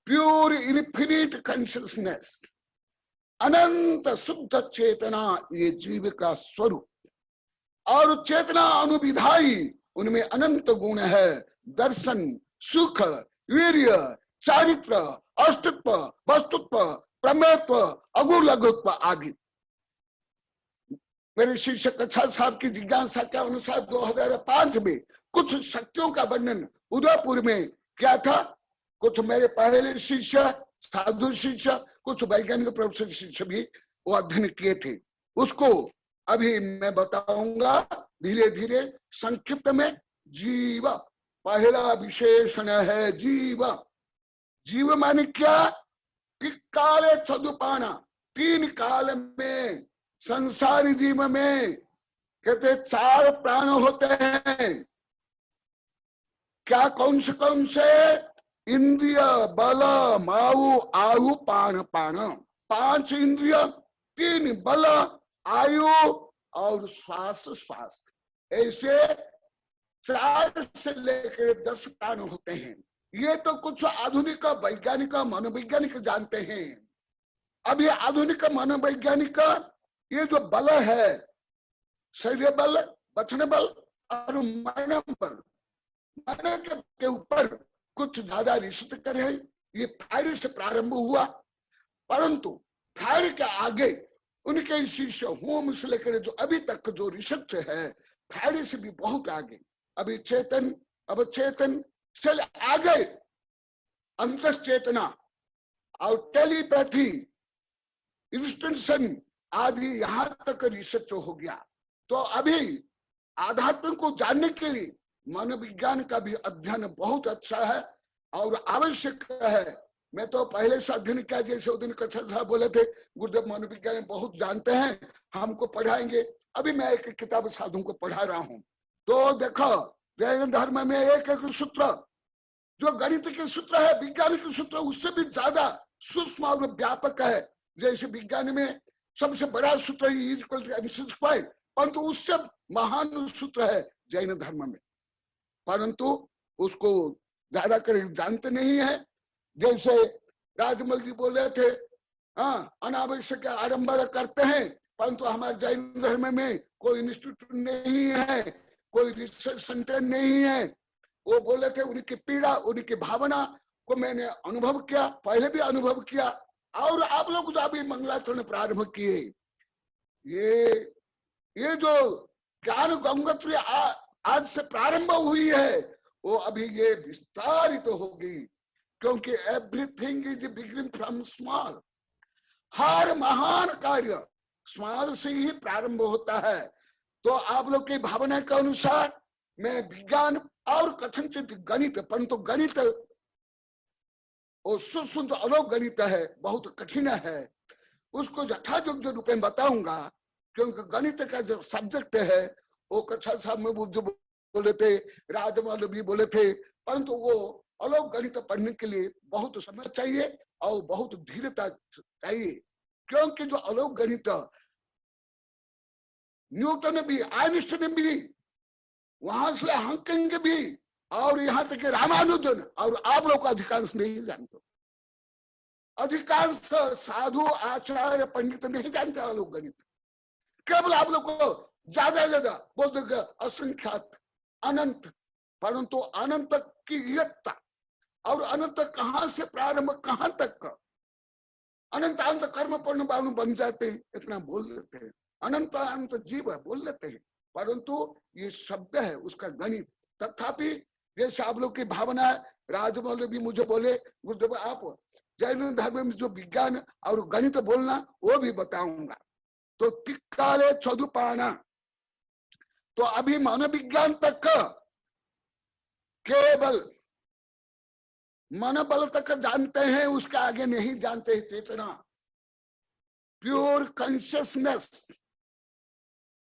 प्योर इन्फिनिट कॉन्शियसनेस, अनंत शुद्ध चेतना, ये जीव का स्वरूप। और चेतना अनुविधायी, उनमें अनंत गुण है, दर्शन, सुख, वीर्य, चारित्र, अस्तित्व, वस्तुत्व, प्रमेयत्व, अगुण लघुत्व आदि। मेरे शिष्य कच्छा साहब की जिज्ञासा के अनुसार 2005 में कुछ शक्तियों का वर्णन उदयपुर में क्या था। कुछ मेरे पहले शिष्य, साधु शिष्य, कुछ वैज्ञानिक प्रोफेसर शिष्य भी वो अध्ययन किए थे। उसको अभी मैं बताऊंगा धीरे धीरे संक्षिप्त में। जीव पहला विशेषण है जीव। जीव माने क्या कि काले चदुपाना, तीन काल में संसारी जीव में कहते 4 प्राण होते हैं। क्या कौन से? इंद्रिय, बल, माऊ, आयु, पान पान। 5 इंद्रिय, 3 बल, आयु और श्वास श्वास। ऐसे 4 से लेकर 10 प्राण होते हैं। ये तो कुछ आधुनिक वैज्ञानिक मनोवैज्ञानिक जानते हैं। अब ये आधुनिक मनोवैज्ञानिक ये जो बल है, शरीर बल, वचन बल और मन बल, मन के ऊपर कुछ ज्यादा रिसर्च कर रहे हैं। ये फायर से प्रारंभ हुआ, परंतु फायर के आगे उनके शिष्य होम से लेकर जो अभी तक जो रिसर्च है फायर से भी बहुत आगे। अभी चेतन, अब चेतन से आगे अंत चेतना और टेलीपैथी, इंस्टेंशन आदि यहां तक रिसर्च हो गया। तो अभी आध्यात्म को जानने के लिए मनोविज्ञान का भी अध्ययन बहुत अच्छा है और आवश्यक है। मैं तो पहले से अध्ययन किया, जैसे उस दिन कच्छा साहब बोले थे गुरुदेव मनोविज्ञान बहुत जानते हैं, हमको पढ़ाएंगे। अभी मैं एक किताब साधु को पढ़ा रहा हूं। तो देखो जैन धर्म में एक सूत्र जो गणित के सूत्र है, विज्ञान के सूत्र उससे भी ज्यादा सूक्ष्म और व्यापक है। जैसे विज्ञान में सबसे बड़ा सूत्र है, परंतु उससे महान सूत्र है जैन धर्म में, परंतु उसको ज्यादा कर जानते नहीं है। जैसे राजमल जी बोले थे, हाँ अनावश्यक आडंबर करते हैं, परंतु हमारे जैन धर्म में कोई इंस्टीट्यूट नहीं है, कोई रिसर्च सेंटर नहीं है। वो बोले थे उनकी पीड़ा, उनकी भावना को मैंने अनुभव किया, पहले भी अनुभव किया। और आप लोग जो अभी मंगलाचरण प्रारंभ किए, ये जो ज्ञान गंगोत्री आज से प्रारंभ हुई है, वो अभी ये विस्तारित होगी, क्योंकि everything is beginning from small. हर महान कार्य स्मॉल से ही प्रारंभ होता है। तो आप लोग की भावना के अनुसार मैं विज्ञान और कथनचित गणित, परंतु गणित और सूक्ष्म जो अलग गणित है बहुत कठिन है, उसको यथायोग्य रूप में बताऊंगा। क्योंकि गणित का जो सब्जेक्ट है वो कच्छा साहब में जो बोले थे, राजमल भी बोले थे, परंतु वो अलग गणित पढ़ने के लिए बहुत समय चाहिए और बहुत धीरता चाहिए। क्योंकि जो अलग गणित न्यूटन भी, आइंस्टाइन भी वहां से हंकिंग भी, और यहाँ तक कि रामानुजन, और आप लोग अधिकांश नहीं जानते, अधिकांश साधु आचार्य पंडित नहीं जानते लोग गणित। केवल आप लोग को ज्यादा ज्यादा बोल देगा असंख्यात, अनंत, परंतु अनंत की एकता, और अनंत कहां से प्रारंभ कहां तक का, अनंत अनंत कर्म पूर्ण बाणु बन जाते हैं, इतना बोल लेते हैं, अनंत अनंत जीव है बोल लेते हैं, परंतु ये शब्द है उसका गणित। तथापि जैसे आप लोग की भावना है, राजमौली भी मुझे बोले गुरुदेव आप जैन धर्म में जो विज्ञान और गणित बोलना वो भी बताऊंगा, तो तिक्काले चौदुपाना, तो अभी मनोविज्ञान तक केवल मनोबल तक जानते हैं, उसके आगे नहीं जानते चेतना, प्योर कॉन्शियसनेस,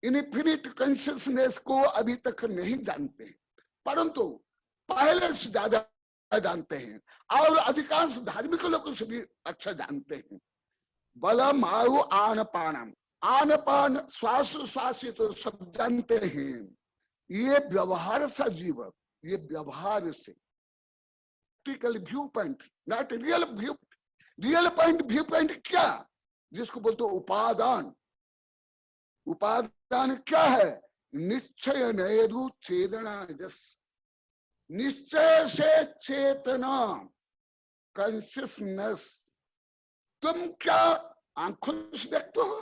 इनफिनिट कॉन्शियसनेस को अभी तक नहीं जानते, परंतु पहले से ज्यादा जानते हैं, और अधिकांश धार्मिक लोगों से भी अच्छा जानते हैं। बलम आयु आन पानम, आन पान श्वास श्वास तो सब जानते हैं, ये व्यवहार सा जीव, ये व्यवहार से practical view point, not real view, real point view point क्या, जिसको बोलते उपादान। उपादान क्या है? निश्चय नैरु चेतना, जस निश्चय से चेतना, कॉन्शियसनेस। तुम क्या आंखों से देखते हो?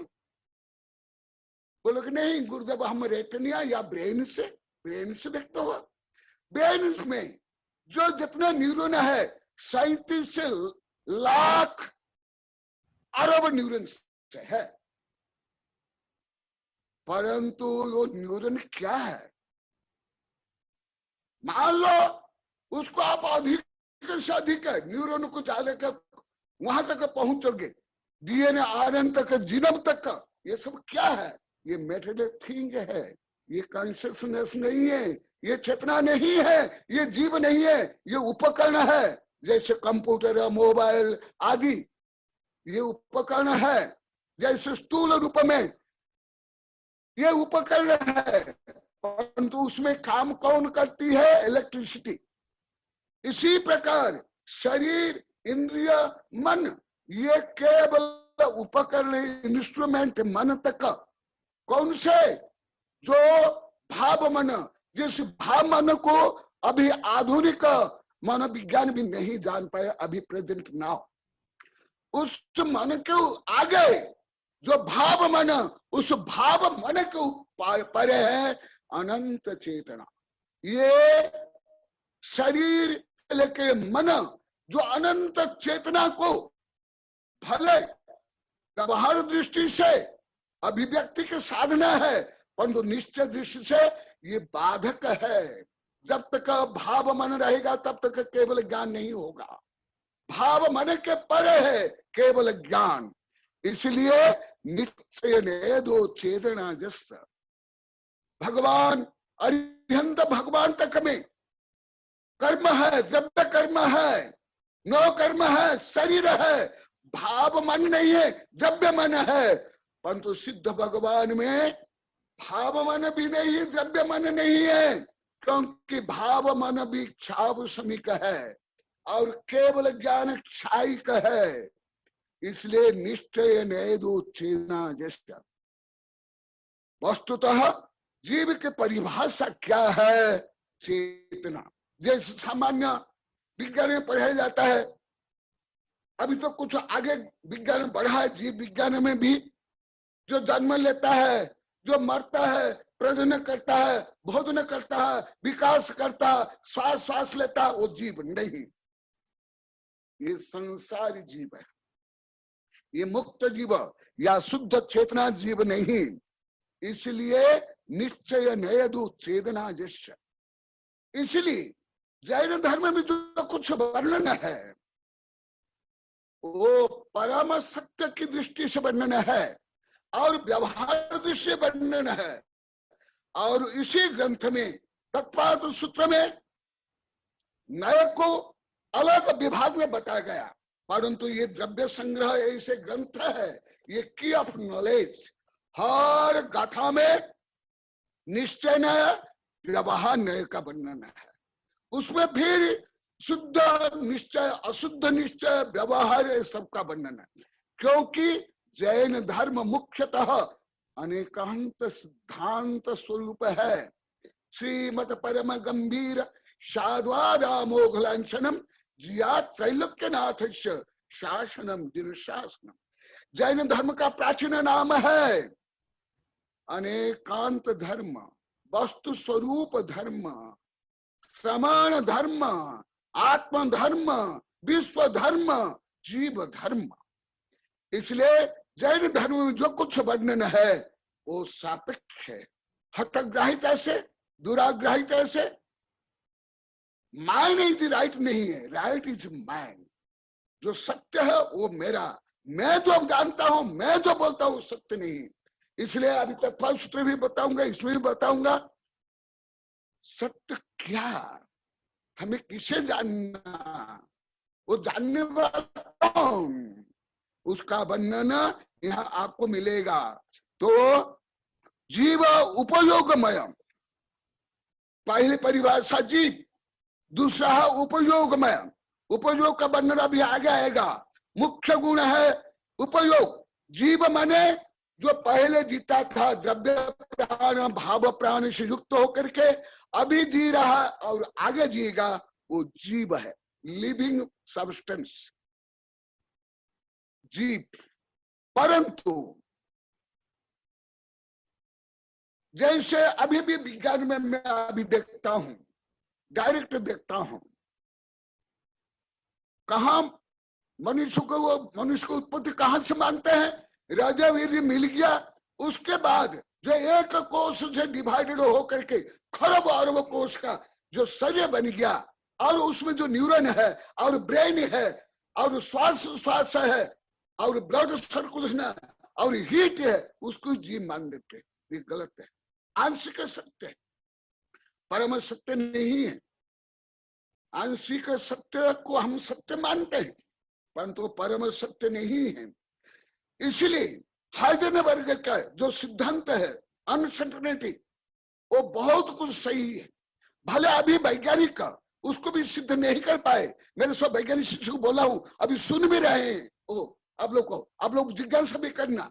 बोलो कि नहीं गुरुदेव हम रेटिना या ब्रेन से देखते हो। ब्रेन में जो जितना न्यूरॉन है 37 लाख अरब न्यूरॉन है, परंतु वो न्यूरॉन क्या है? मान लो उसको आप अधिक से अधिक न्यूरॉन को डालकर वहां तक पहुंचोगे, डीएनए आरएन तक, जीनोम तक, ये सब क्या है? ये मेटेरियल थिंग है, ये कॉन्शियसनेस नहीं है, ये चेतना नहीं है, ये जीव नहीं है, ये उपकरण है। जैसे कंप्यूटर, मोबाइल आदि ये उपकरण है, जैसे स्थूल रूप में ये उपकरण है, परंतु उसमें काम कौन करती है? इलेक्ट्रिसिटी। इसी प्रकार शरीर, इंद्रिय, मन, ये केवल उपकरण, इंस्ट्रूमेंट मन तक। कौन से? जो भाव मन, जिस भाव मन को अभी आधुनिक मनोविज्ञान भी नहीं जान पाए अभी प्रेजेंट नाउ। उस मन के आगे जो भाव मन, उस भाव मन के परे है अनंत चेतना। ये शरीर लेके मन जो अनंत चेतना को भले व्यवहार दृष्टि से अभिव्यक्ति के साधना है, परंतु निश्चय दृष्टि से ये बाधक है। जब तक भाव मन रहेगा तब तक केवल ज्ञान नहीं होगा। भाव मन के परे है केवल ज्ञान। इसलिए निश्चय ने दो चेतना जस भगवान अरिहंत भगवान तक में कर्म है, द्रव्य कर्म है, नौ कर्म है, शरीर है, भाव मन नहीं है, द्रव्य मन है। परंतु सिद्ध भगवान में भाव मन भी नहीं, द्रव्य मन नहीं है, क्योंकि भाव मन भी क्षाव समीक है और केवल ज्ञान क्षायिक है। इसलिए निश्चय नेदो चेतना जैसा। वस्तुतः जीव की परिभाषा क्या है? चेतना। जैसे सामान्य विज्ञान में पढ़ाया जाता है, अभी तो कुछ आगे विज्ञान बढ़ा है, जीव विज्ञान में भी जो जन्म लेता है, जो मरता है, प्रजनन करता है, भोजन करता है, विकास करता है, श्वास लेता है, वो जीव नहीं। ये संसारी जीव है, ये मुक्त जीव या शुद्ध चेतना जीव नहीं। इसलिए निश्चय नयदु चेतना जैसा। इसलिए जैन धर्म में जो कुछ वर्णन है वो परम सत्य की दृष्टि से वर्णन है और व्यवहार दृष्टि से वर्णन है। और इसी ग्रंथ में तत्पाद सूत्र में नय को अलग विभाग में बताया गया, परंतु ये द्रव्य संग्रह ऐसे ग्रंथ है, ये की ऑफ नॉलेज। हर गाथा में निश्चय व्यवहार न्याय का वर्णन है। उसमें फिर शुद्ध निश्चय, अशुद्ध निश्चय, व्यवहार सबका वर्णन है। क्योंकि जैन धर्म मुख्यतः अनेकांत सिद्धांत स्वरूप है। श्रीमद परम गंभीर साध्वादामोघ लांछनम जिया त्रैलोक्यनाथ शासनम दिन शासनम। जैन धर्म का प्राचीन नाम है अनेकांत धर्म, वस्तु स्वरूप धर्म, श्रमण धर्म, आत्म धर्म, विश्व धर्म, जीव धर्म। इसलिए जैन धर्म में जो कुछ वर्णन है वो सापेक्ष है। हठग्राहिता से, दुराग्राहिता से, माइन इज राइट नहीं है, राइट इज माइन। जो सत्य है वो मेरा, मैं जो जानता हूं, मैं जो बोलता हूं सत्य नहीं। इसलिए अभी तक फलसूत्र भी बताऊंगा, इसमें भी बताऊंगा सत्य क्या, हमें किसे जानना, वो जानने वाला कौन, उसका वर्णन यहाँ आपको मिलेगा। तो जीव उपयोगमय, पहली परिभाषा जीव, दूसरा है उपयोगमय। उपयोग का वर्णन अभी आगे आएगा। मुख्य गुण है उपयोग। जीव माने जो पहले जीता था द्रव्य प्राण भाव प्राण से युक्त होकर के अभी जी रहा और आगे जिएगा, वो जीव है, लिविंग सब्सटेंस, जीव। परंतु जैसे अभी भी विज्ञान में मैं अभी देखता हूं, डायरेक्ट देखता हूं, कहा मनुष्य को उत्पत्ति कहां से मानते हैं, राजा वीर मिल गया, उसके बाद जो एक कोष से डिवाइडेड होकर के खरब अरब कोष का जो शरीर बन गया, और उसमें जो न्यूरॉन है और ब्रेन है और श्वास है और ब्लड सर्कुलेशन है और हीट है, उसको जीव मान देते। ये गलत है, आंशिक सत्य है, परम सत्य नहीं है। आंशिक सत्य को हम सत्य मानते हैं परंतु परम सत्य नहीं है। इसलिए हाइजेनबर्ग का जो सिद्धांत है अनसर्टेनिटी, वो बहुत कुछ सही है। भले अभी वैज्ञानिक का उसको भी सिद्ध नहीं कर पाए, मेरे सब वैज्ञानिक शिष्य को बोला हूं, अभी सुन भी रहे हैं। ओ आप लोग जिज्ञासा भी करना।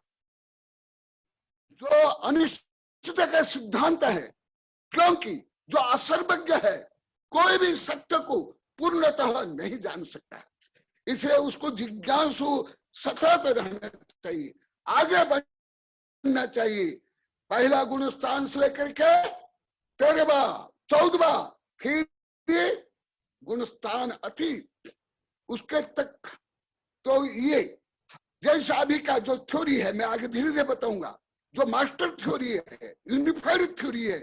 जो अनिश्चित का सिद्धांत है, क्योंकि जो असर्वज्ञ है कोई भी सत्य को पूर्णतः नहीं जान सकता, इसलिए उसको जिज्ञासु सतत रहना चाहिए, आगे बढ़ना चाहिए। पहला गुण स्थान से लेकर के 13वां 14वां फिर गुण स्थान अतीत उसके तक। तो ये जैसा अभी का जो थ्योरी है, मैं आगे धीरे धीरे बताऊंगा, जो मास्टर थ्योरी है, यूनिफाइड थ्योरी है,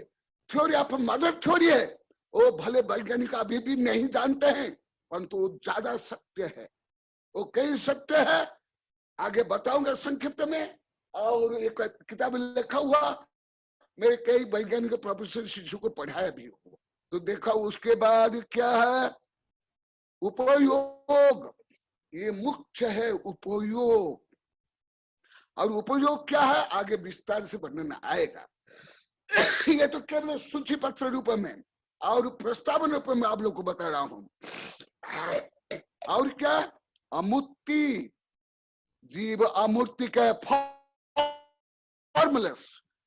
थ्योरी ऑफ मदर थ्योरी है, वो भले वैज्ञानिक अभी भी नहीं जानते हैं परंतु वो ज्यादा सत्य है। वो कई सत्य है, आगे बताऊंगा संक्षिप्त में। और एक किताब लिखा हुआ, मेरे कई वैज्ञानिक प्रोफेसर शिष्यों को पढ़ाया भी हुआ, तो देखा। उसके बाद क्या है, उपयोग, ये मुख्य है उपयोग। और उपयोग क्या है आगे विस्तार से वर्णन आएगा। ये तो केवल सूची पत्र रूप में और प्रस्तावन रूप में आप लोग को बता रहा हूं। और क्या, अमूर्ति, जीव अमूर्ति का फॉर्मलेस,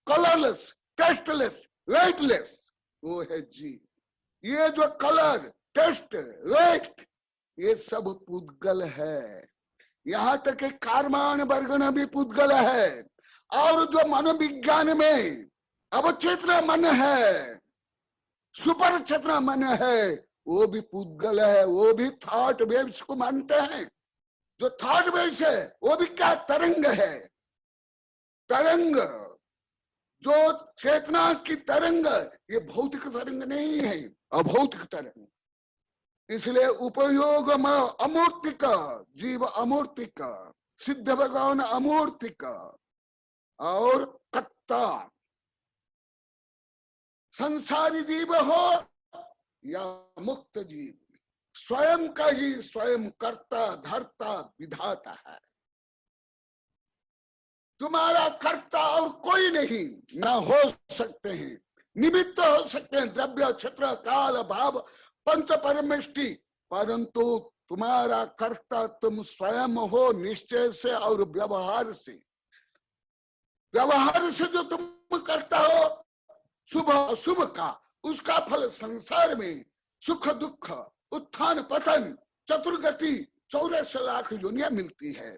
कलरलेस, टेस्टलेस, वेटलेस, वो है जीव। ये जो कलर, टेस्ट, वेट, ये सब पुद्गल है। यहाँ तक कि कार्मान वर्गण भी पुद्गल है। और जो मनोविज्ञान में अवचेतना मन है, सुपर चेतना मन है, वो भी पुद्गल है, वो भी थॉट वेव्स को मानते हैं। जो थॉट वेव्स है वो भी क्या, तरंग है। तरंग, जो चेतना की तरंग, ये भौतिक तरंग नहीं है, अभौतिक तरंग। इसलिए उपयोग अमूर्तिक, जीव अमूर्तिक, सिद्ध भगवान अमूर्तिक, और कत्ता संसारी जीव हो या मुक्त जीव, स्वयं का ही स्वयं कर्ता धर्ता विधाता है। तुम्हारा कर्ता और कोई नहीं, ना हो सकते हैं। निमित्त हो सकते हैं, द्रव्य, क्षेत्र, काल, भाव, पंच परमेष्टि, परंतु तुम्हारा कर्ता तुम स्वयं हो, निश्चय से और व्यवहार से। व्यवहार से जो तुम करता हो शुभ अशुभ का, उसका फल संसार में सुख दुख, उत्थान पतन, चतुर्गति, 84 लाख योनियां मिलती है।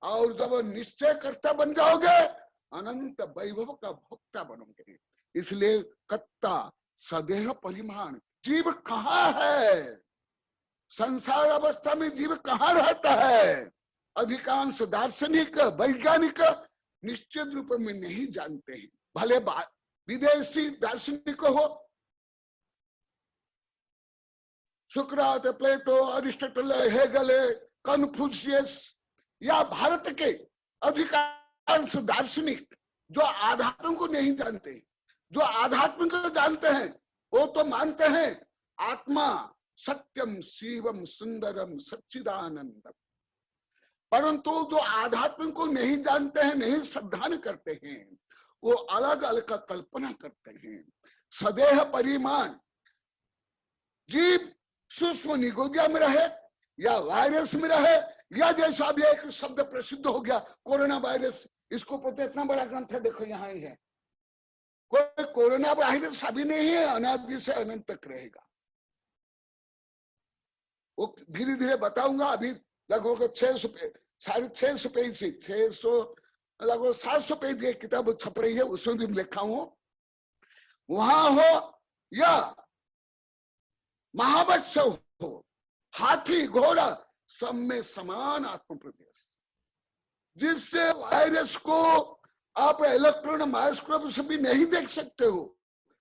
और जब निश्चय कर्ता बन जाओगे, अनंत वैभव का भोक्ता बनोगे। इसलिए कत्ता सदेह परिमाण, जीव कहाँ है, संसार अवस्था में जीव कहाँ रहता है, अधिकांश दार्शनिक वैज्ञानिक निश्चित रूप में नहीं जानते हैं। भले विदेशी दार्शनिक हो, सुकरात, प्लेटो, अरिस्टोटल, हेगल, कन्फ्यूशियस, या भारत के अधिकांश दार्शनिक जो आध्यात्म को नहीं जानते, जो आध्यात्म को जानते हैं वो तो मानते हैं आत्मा सत्यम शिवम सुंदरम सच्चिदानंदम, परंतु जो आध्यात्म को नहीं जानते हैं, नहीं श्रद्धा करते हैं, वो अलग अलग का कल्पना करते हैं। सदेह परिमाण, जीव सूक्ष्म निगोदिया में रहे या वायरस में रहे, या जैसा भी एक शब्द प्रसिद्ध हो गया कोरोना वायरस, इसको पता, इतना बड़ा ग्रंथ है, देखो यहाँ ही है। कोई कोरोना वायरस अभी नहीं है, अनादि से अनंत तक रहेगा। वो धीरे धीरे बताऊंगा। अभी लगभग 600 650 पेज से 600 लगभग 700 पेज की किताब छप रही है, उसमें भी लिखा हूं। वहां हो या महावत्स हो, हाथी घोड़ा, सब में समान आत्म प्रदेश, जिससे वायरस को आप इलेक्ट्रॉन माइक्रोस्कोप से भी नहीं देख सकते हो,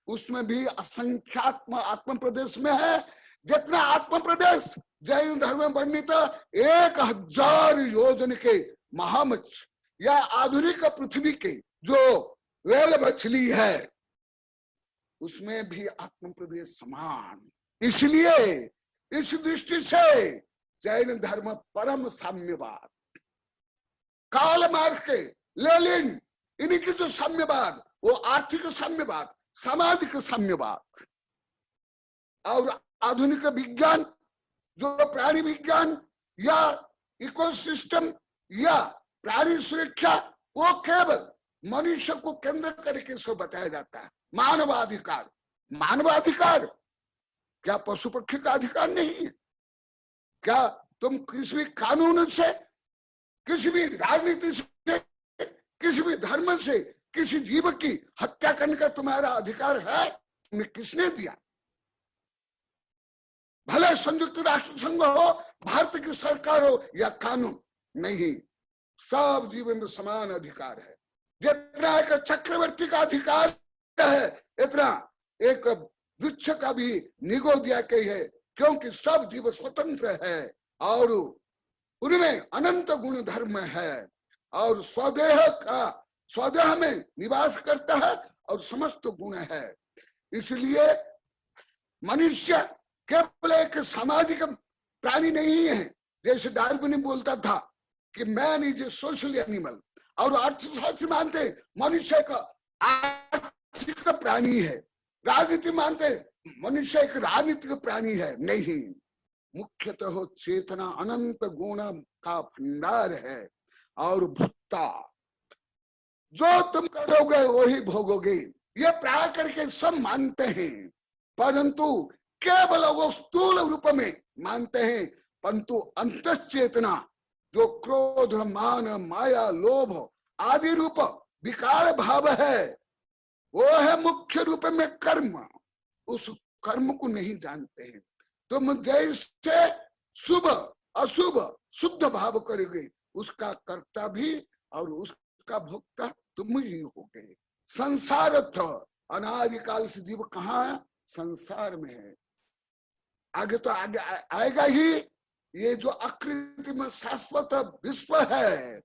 उसमें भी असंख्यात्म आत्म प्रदेश में है। जितना आत्म प्रदेश जैन धर्म में वर्णित 1000 योजन के महामत्स्य या आधुनिक पृथ्वी के जो वेल मछली है, उसमें भी आत्म प्रदेश समान। इसलिए इस दृष्टि से जैन धर्म परम साम्यवाद, काल मार्क्स के, लेनिन, इनकी जो साम्यवाद, वो आर्थिक साम्यवाद, सामाजिक साम्यवाद, और आधुनिक विज्ञान जो प्राणी विज्ञान या इकोसिस्टम या प्राणी सुरक्षा, वो केवल मनुष्य को केंद्र करके सो बताया जाता है। मानवाधिकार, मानवाधिकार क्या पशु पक्षी का अधिकार नहीं है? क्या तुम किसी भी कानून से, किसी भी राजनीति से, किसी भी धर्म से किसी जीव की हत्या करने का तुम्हारा अधिकार है? तुम्हें किसने दिया? भले संयुक्त राष्ट्र संघ हो, भारत की सरकार हो या कानून, नहीं, सब जीवन में समान अधिकार है। जितना एक चक्रवर्ती का अधिकार है, इतना एक वृक्ष का भी निगो दिया के है, क्योंकि सब जीव स्वतंत्र है और उनमें अनंत गुण धर्म है, और स्वदेह में निवास करता है और समस्त गुण है। इसलिए मनुष्य केवल एक सामाजिक प्राणी नहीं है। जैसे डार्विन बोलता था कि man is a social animal, और अर्थशास्त्री मानते मनुष्य का आर्थिक प्राणी है, राजनीति मानते मनुष्य एक राजनीतिक प्राणी है। नहीं, मुख्यतः चेतना अनंत गुण का भंडार है, और भुक्ता जो तुम करोगे वही भोगोगे, ये प्राय करके सब मानते हैं, परंतु केवल वो स्थूल रूप में मानते हैं, परंतु अंतश्चेतना जो क्रोध, मान, माया, लोभ आदि रूप विकार भाव है, वो है मुख्य रूप में कर्म। उस कर्म को नहीं जानते हैं। तुम जैसे शुभ अशुभ शुद्ध भाव करोगे, उसका कर्ता भी और उसका भोक्ता तुम ही होगे। संसार अनादिकाल से जीव कहाँ है? संसार में है। आगे तो आगे आएगा ही। ये जो अकृत्रिम शाश्वत विश्व है,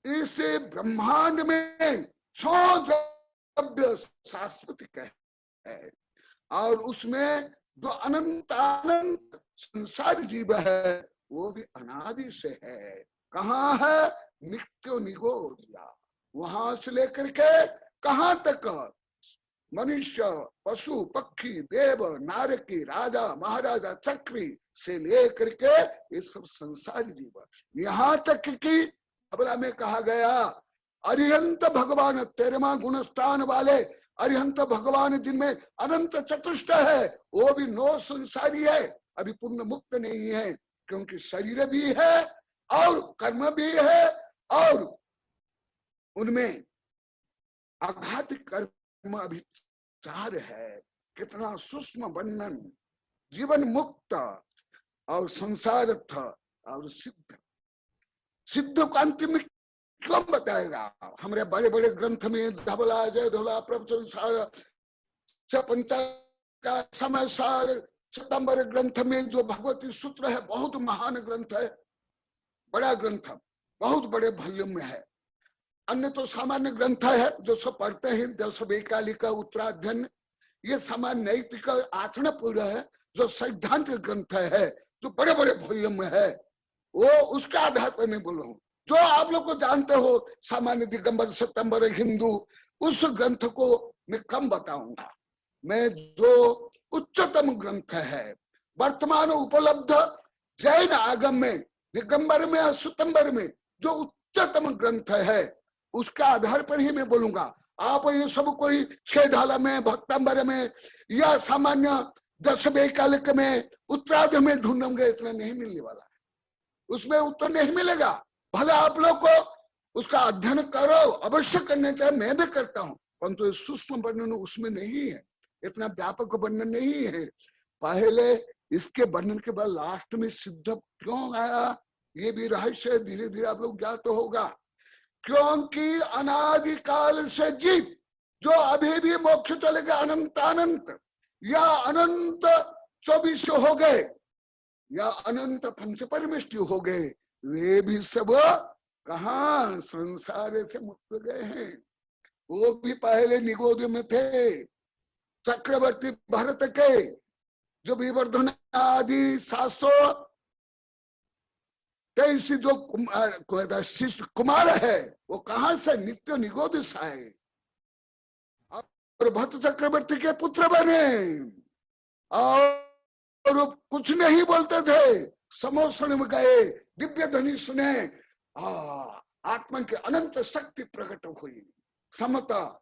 इस ब्रह्मांड में द्रव्य शाश्वत है, और उसमें जो अनंत अनंत संसार जीव है वो भी अनादि से है। कहाँ है? नित्य निगोदिया। वहां से लेकर के कहाँ तक? मनुष्य, पशु, पक्षी, देव, नारकी, राजा, महाराजा, चक्री से लेकर के ये सब संसारी जीव, यहाँ तक कि अबला में कहा गया अरिहंत भगवान, 13वां गुणस्थान वाले अरिहंत भगवान जिनमें अनंत चतुष्ट है, वो भी 9 संसारी है, अभी पूर्ण मुक्त नहीं है, क्योंकि शरीर भी है और कर्म भी है और उनमें आघात कर्म अभी 4 है। कितना सूक्ष्म वर्णन, जीवन मुक्त और संसारस्थ और सिद्ध। सिद्ध को अंतिम क्यों बताएगा? हमारे बड़े बड़े ग्रंथ में धवला, जय धवला, प्रवचन सार, पंचा समय सार, सितंबर ग्रंथ में जो भगवती सूत्र है, बहुत महान ग्रंथ है, बड़ा ग्रंथ, बहुत बड़े वॉल्यूम में है। अन्य तो सामान्य ग्रंथ है जो सब पढ़ते हैं, दस वैकालिक उत्तराध्ययन, ये सामान्य नैतिक आचरण पूर्ण है, जो सैद्धांतिक ग्रंथ है, जो बड़े बड़े वॉल्यूम में है, वो उसके आधार पर मैं बोल रहा हूँ। जो आप लोग को जानते हो सामान्य दिगंबर, सितंबर, हिंदू, उस ग्रंथ को मैं कम बताऊंगा। मैं जो उच्चतम ग्रंथ है वर्तमान उपलब्ध जैन आगम में, दिगंबर में और सितंबर में जो उच्चतम ग्रंथ है, उसके आधार पर ही मैं बोलूंगा। आप ये सब कोई 6 ढाला में, भक्तंबर में या सामान्य 10 वैकालिक में, उत्तरार्ध में ढूंढोगे, इतना नहीं मिलने वाला है, उसमें उत्तर नहीं मिलेगा। भले आप लोग को उसका अध्ययन करो, अवश्य करने चाहिए, मैं भी करता हूँ, परंतु तो सूक्ष्म वर्णन उसमें नहीं है, इतना व्यापक वर्णन नहीं है। पहले इसके वर्णन के बाद लास्ट में सिद्ध क्यों आया, ये भी रहस्य धीरे धीरे आप लोग ज्ञात होगा। क्योंकि अनादिकाल से जीव जो अभी भी मोक्ष चले गए, अनंत या अनंत 24 हो गए या अनंत पंचपरमेष्टि हो गए, वे भी सब कहाँ संसार से मुक्त गए हैं। वो भी पहले निगोद में थे, चक्रवर्ती भरत के जो विवर्धन आदि 723 जो शिष्य कुमार है, वो कहां से नित्य निगोद आए और भरत चक्रवर्ती के पुत्र बने और कुछ नहीं बोलते थे, समोषण में गए, दिव्य ध्वनि सुने, आत्मा की अनंत शक्ति प्रकट हुई, समता,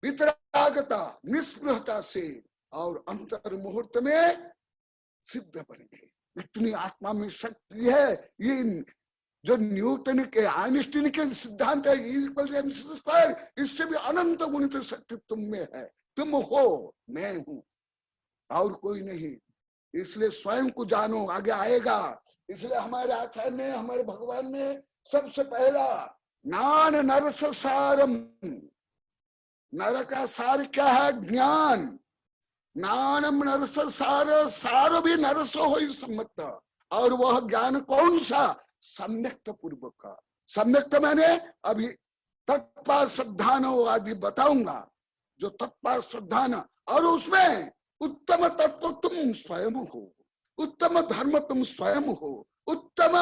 वितरागता, निस्पृहता से, और अंतर मुहूर्त में सिद्ध बन गए। इतनी आत्मा में शक्ति है। ये जो न्यूटन के, आइंस्टीन के सिद्धांत है, इससे भी अनंत गुणित शक्ति तुम में है, तुम हो, मैं हूं और कोई नहीं। इसलिए स्वयं को जानो, आगे आएगा। इसलिए हमारे आचार्य ने, हमारे भगवान ने सबसे पहला नान नरस सारम, नर का सार क्या है? ज्ञान। नानम नरस सार, सार भी नरस हो ही सम्मत, और वह ज्ञान कौन सा? सम्यक्त पूर्वक। सम्यक्त मैंने अभी तत्पर श्रद्धान आदि बताऊंगा, जो तत्पर श्रद्धान, और उसमें उत्तम तत्व तुम स्वयं हो, उत्तम धर्म तुम स्वयं हो, उत्तम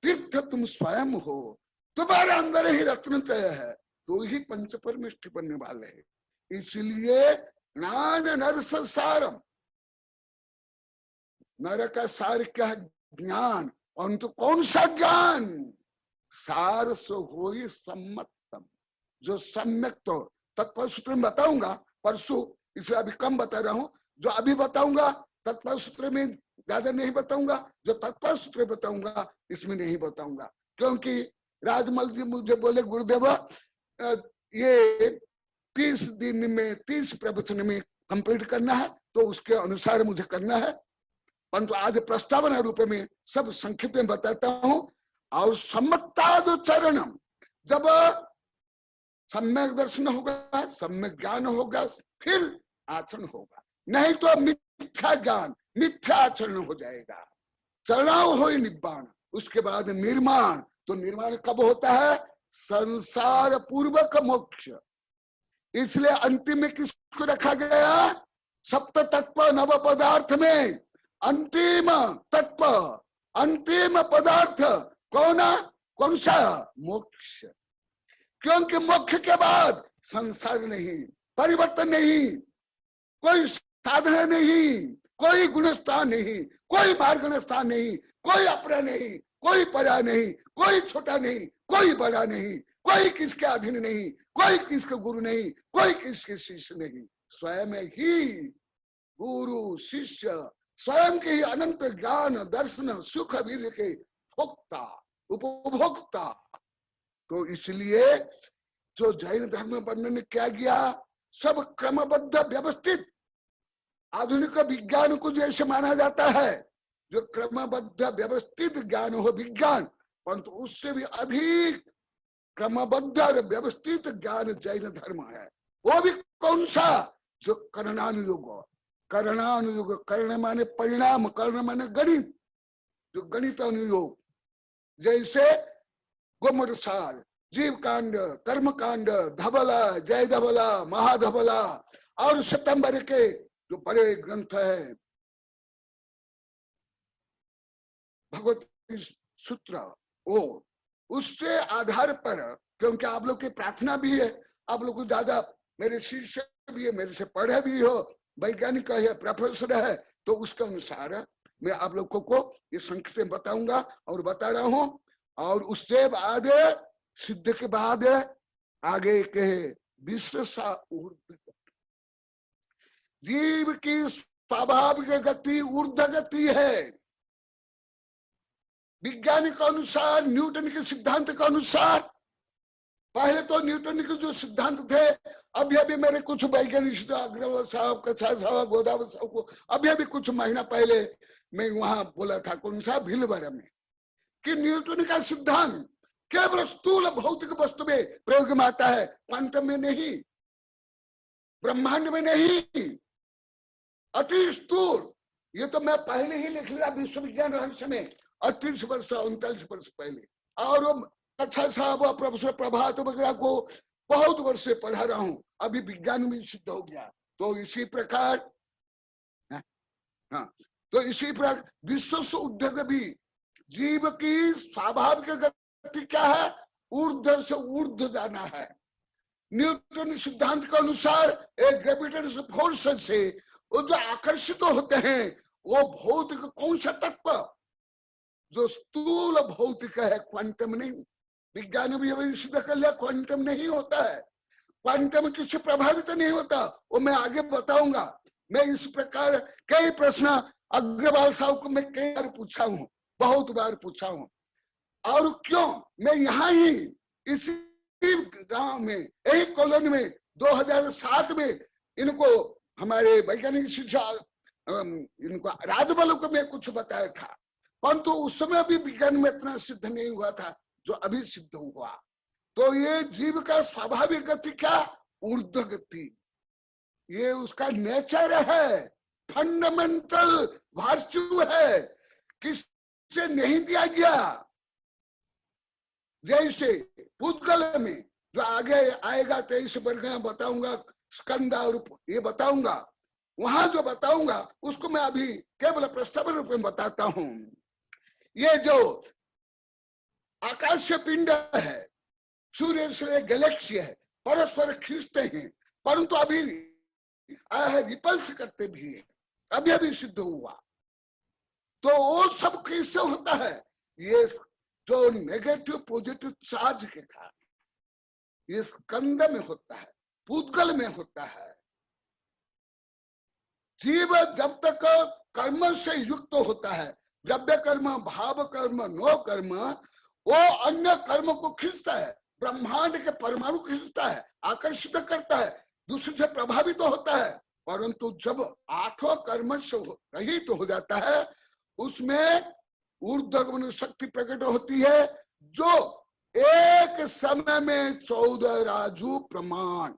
तीर्थ तुम स्वयं हो, तुम्हारे अंदर ही रत्नत्रय है, तो ही पंचपरमेष्टि बनने वाले हैं। इसलिए नान नरस सारम, नर का सार क्या है? ज्ञान। और तो कौन सा ज्ञान? सार सो हो ही सम्मतम, जो सम्यक, तो तत्पर सूत्र में बताऊंगा परसों, इसलिए अभी कम बता रहा हूं। जो अभी बताऊंगा तत्पर सूत्र में ज्यादा नहीं बताऊंगा, जो तत्पर सूत्र बताऊंगा इसमें नहीं बताऊंगा, क्योंकि राजमल जी मुझे बोले गुरुदेव ये 30 दिन में 30 प्रवचन में कंप्लीट करना है, तो उसके अनुसार मुझे करना है। परंतु आज प्रस्तावना रूप में सब संक्षिप्त में बताता हूं। और सम्मतादुच्चरणम, जब सम्यक दर्शन होगा, सम्यक ज्ञान होगा, फिर आचरण होगा, नहीं तो मिथ्या ज्ञान, मिथ्या आचरण हो जाएगा। चरणाव हो निब्बाण, उसके बाद निर्माण। तो निर्माण कब होता है? संसार पूर्वक मोक्ष। इसलिए अंतिम में किसको रखा गया? सप्त तत्व नव पदार्थ में अंतिम तत्व, अंतिम पदार्थ कौन सा? मोक्ष। क्योंकि मोक्ष के बाद संसार नहीं, परिवर्तन नहीं, कोई साधना नहीं, कोई गुणस्थान नहीं, कोई मार्गस्थान नहीं, कोई अपरा नहीं, कोई परा नहीं, कोई छोटा नहीं, कोई बड़ा नहीं, कोई किसके अधीन नहीं, कोई किसके गुरु नहीं, कोई किसके शिष्य नहीं, स्वयं ही गुरु शिष्य, स्वयं के ही अनंत ज्ञान दर्शन सुख वीर्य के भोक्ता उपभोक्ता। तो इसलिए जो जैन धर्म वर्णन ने क्या किया, सब क्रमबद्ध व्यवस्थित आधुनिक विज्ञान को जैसे माना जाता है, जो क्रमबद्ध व्यवस्थित ज्ञान हो विज्ञान, परंतु उससे भी अधिक क्रमबद्ध और व्यवस्थित ज्ञान जैन धर्म है। वो भी कौन सा, जो करणानुयोग, करणानुयोग, कर्ण माने परिणाम, कर्ण माने गणित, जो गणित अनुयोग, जैसे गोमटसार, जीव कांड, कर्म कांड, धबला, जय धबला, महाधबला और सितंबर के जो बड़े ग्रंथ है, भगवती सूत्र, वो उससे आधार पर, क्योंकि आप लोग की प्रार्थना भी है, आप लोग को ज्यादा मेरे शिष्य भी है, मेरे से पढ़े भी हो, वैज्ञानिक है, प्रोफेसर है, तो उसके अनुसार मैं आप लोगों को ये संक्षेप में बताऊंगा और बता रहा हूं। और उससे बाद सिद्ध के बाद आगे के विश्व सा ऊर्ध्व, जीव की स्वाभाविक गति ऊर्ध्व गति है। विज्ञान के अनुसार, न्यूटन के सिद्धांत के अनुसार, पहले तो न्यूटन के जो सिद्धांत थे, अभी मेरे कुछ वैज्ञानिक अग्रवाल साहब, कच्छा साहब, गोदावरी साहब को अभी कुछ महीना पहले मैं वहां बोला था, कौन सा, भीलवाड़ा में, कि न्यूटन का सिद्धांत केवल स्थूल भौतिक वस्तु में प्रयोग में आता है, क्वांटम में नहीं, ब्रह्मांड में नहीं, अति स्थूल। ये तो मैं पहले ही लिख लिया विश्व विज्ञान रहस्य में 38 वर्ष 39 वर्ष पहले, और अच्छा साहब प्रोफेसर प्रभात वगैरह को बहुत वर्ष से पढ़ा रहा हूं, अभी विज्ञान में सिद्ध हो गया। तो इसी प्रकार तो इसी प्रकार विश्व से उद्योग भी जीव की स्वाभाविक गति क्या है, ऊर्ध्व से ऊर्ध्व जाना है। न्यूटन सिद्धांत के अनुसार एक ग्रेविटेशनल फोर्स से वो जो आकर्षित होते हैं, वो भौतिक कौन सा तत्व, जो स्थूल भौतिक है, क्वांटम नहीं। विज्ञान भी अभी सिद्ध कर लिया क्वांटम नहीं होता है, क्वांटम किसी प्रभावित नहीं होता, वो मैं आगे बताऊंगा। मैं इस प्रकार कई प्रश्न अग्रवाल साहब को मैं कई बार पूछा हूं, बहुत बार पूछा हूं। और क्यों मैं यहाँ ही इसी गांव में, यही कॉलोनी में 2007 में इनको हमारे वैज्ञानिक शिक्षा, इनको राजबल को मैं कुछ बताया था, परंतु उस समय भी विज्ञान में इतना सिद्ध नहीं हुआ था जो अभी सिद्ध हुआ। तो ये जीव का स्वाभाविक गति क्या, ऊर्ध्व गति, ये उसका नेचर है, फंडामेंटल वर्च्यू है, किससे नहीं दिया गया। जैसे भूतकाल में जो आगे आएगा 23 वर्ग बताऊंगा, स्कंद और ये बताऊंगा, वहां जो बताऊंगा उसको मैं अभी केवल प्रस्ताव रूप में बताता हूं। ये जो आकाशीय पिंड है, सूर्य से गैलेक्सी है, परस्पर खींचते हैं, परंतु अभी रिपल्स करते भी है, अभी सिद्ध हुआ। तो वो सब कैसे होता है, ये जो नेगेटिव पॉजिटिव चार्ज के कारण ये स्कंद में होता है, पूतगल में होता है। जीव जब तक कर्म से युक्त होता है, द्रव्य कर्म, भाव कर्म, नो कर्म, वो अन्य कर्म को खींचता है, ब्रह्मांड के परमाणु खींचता है, आकर्षित करता है, दूसरे से प्रभावित तो होता है। परंतु जब आठों कर्म से रहित तो हो जाता है, उसमें ऊर्ध्वगमन शक्ति प्रकट होती है, जो एक समय में 14 राजू प्रमाण,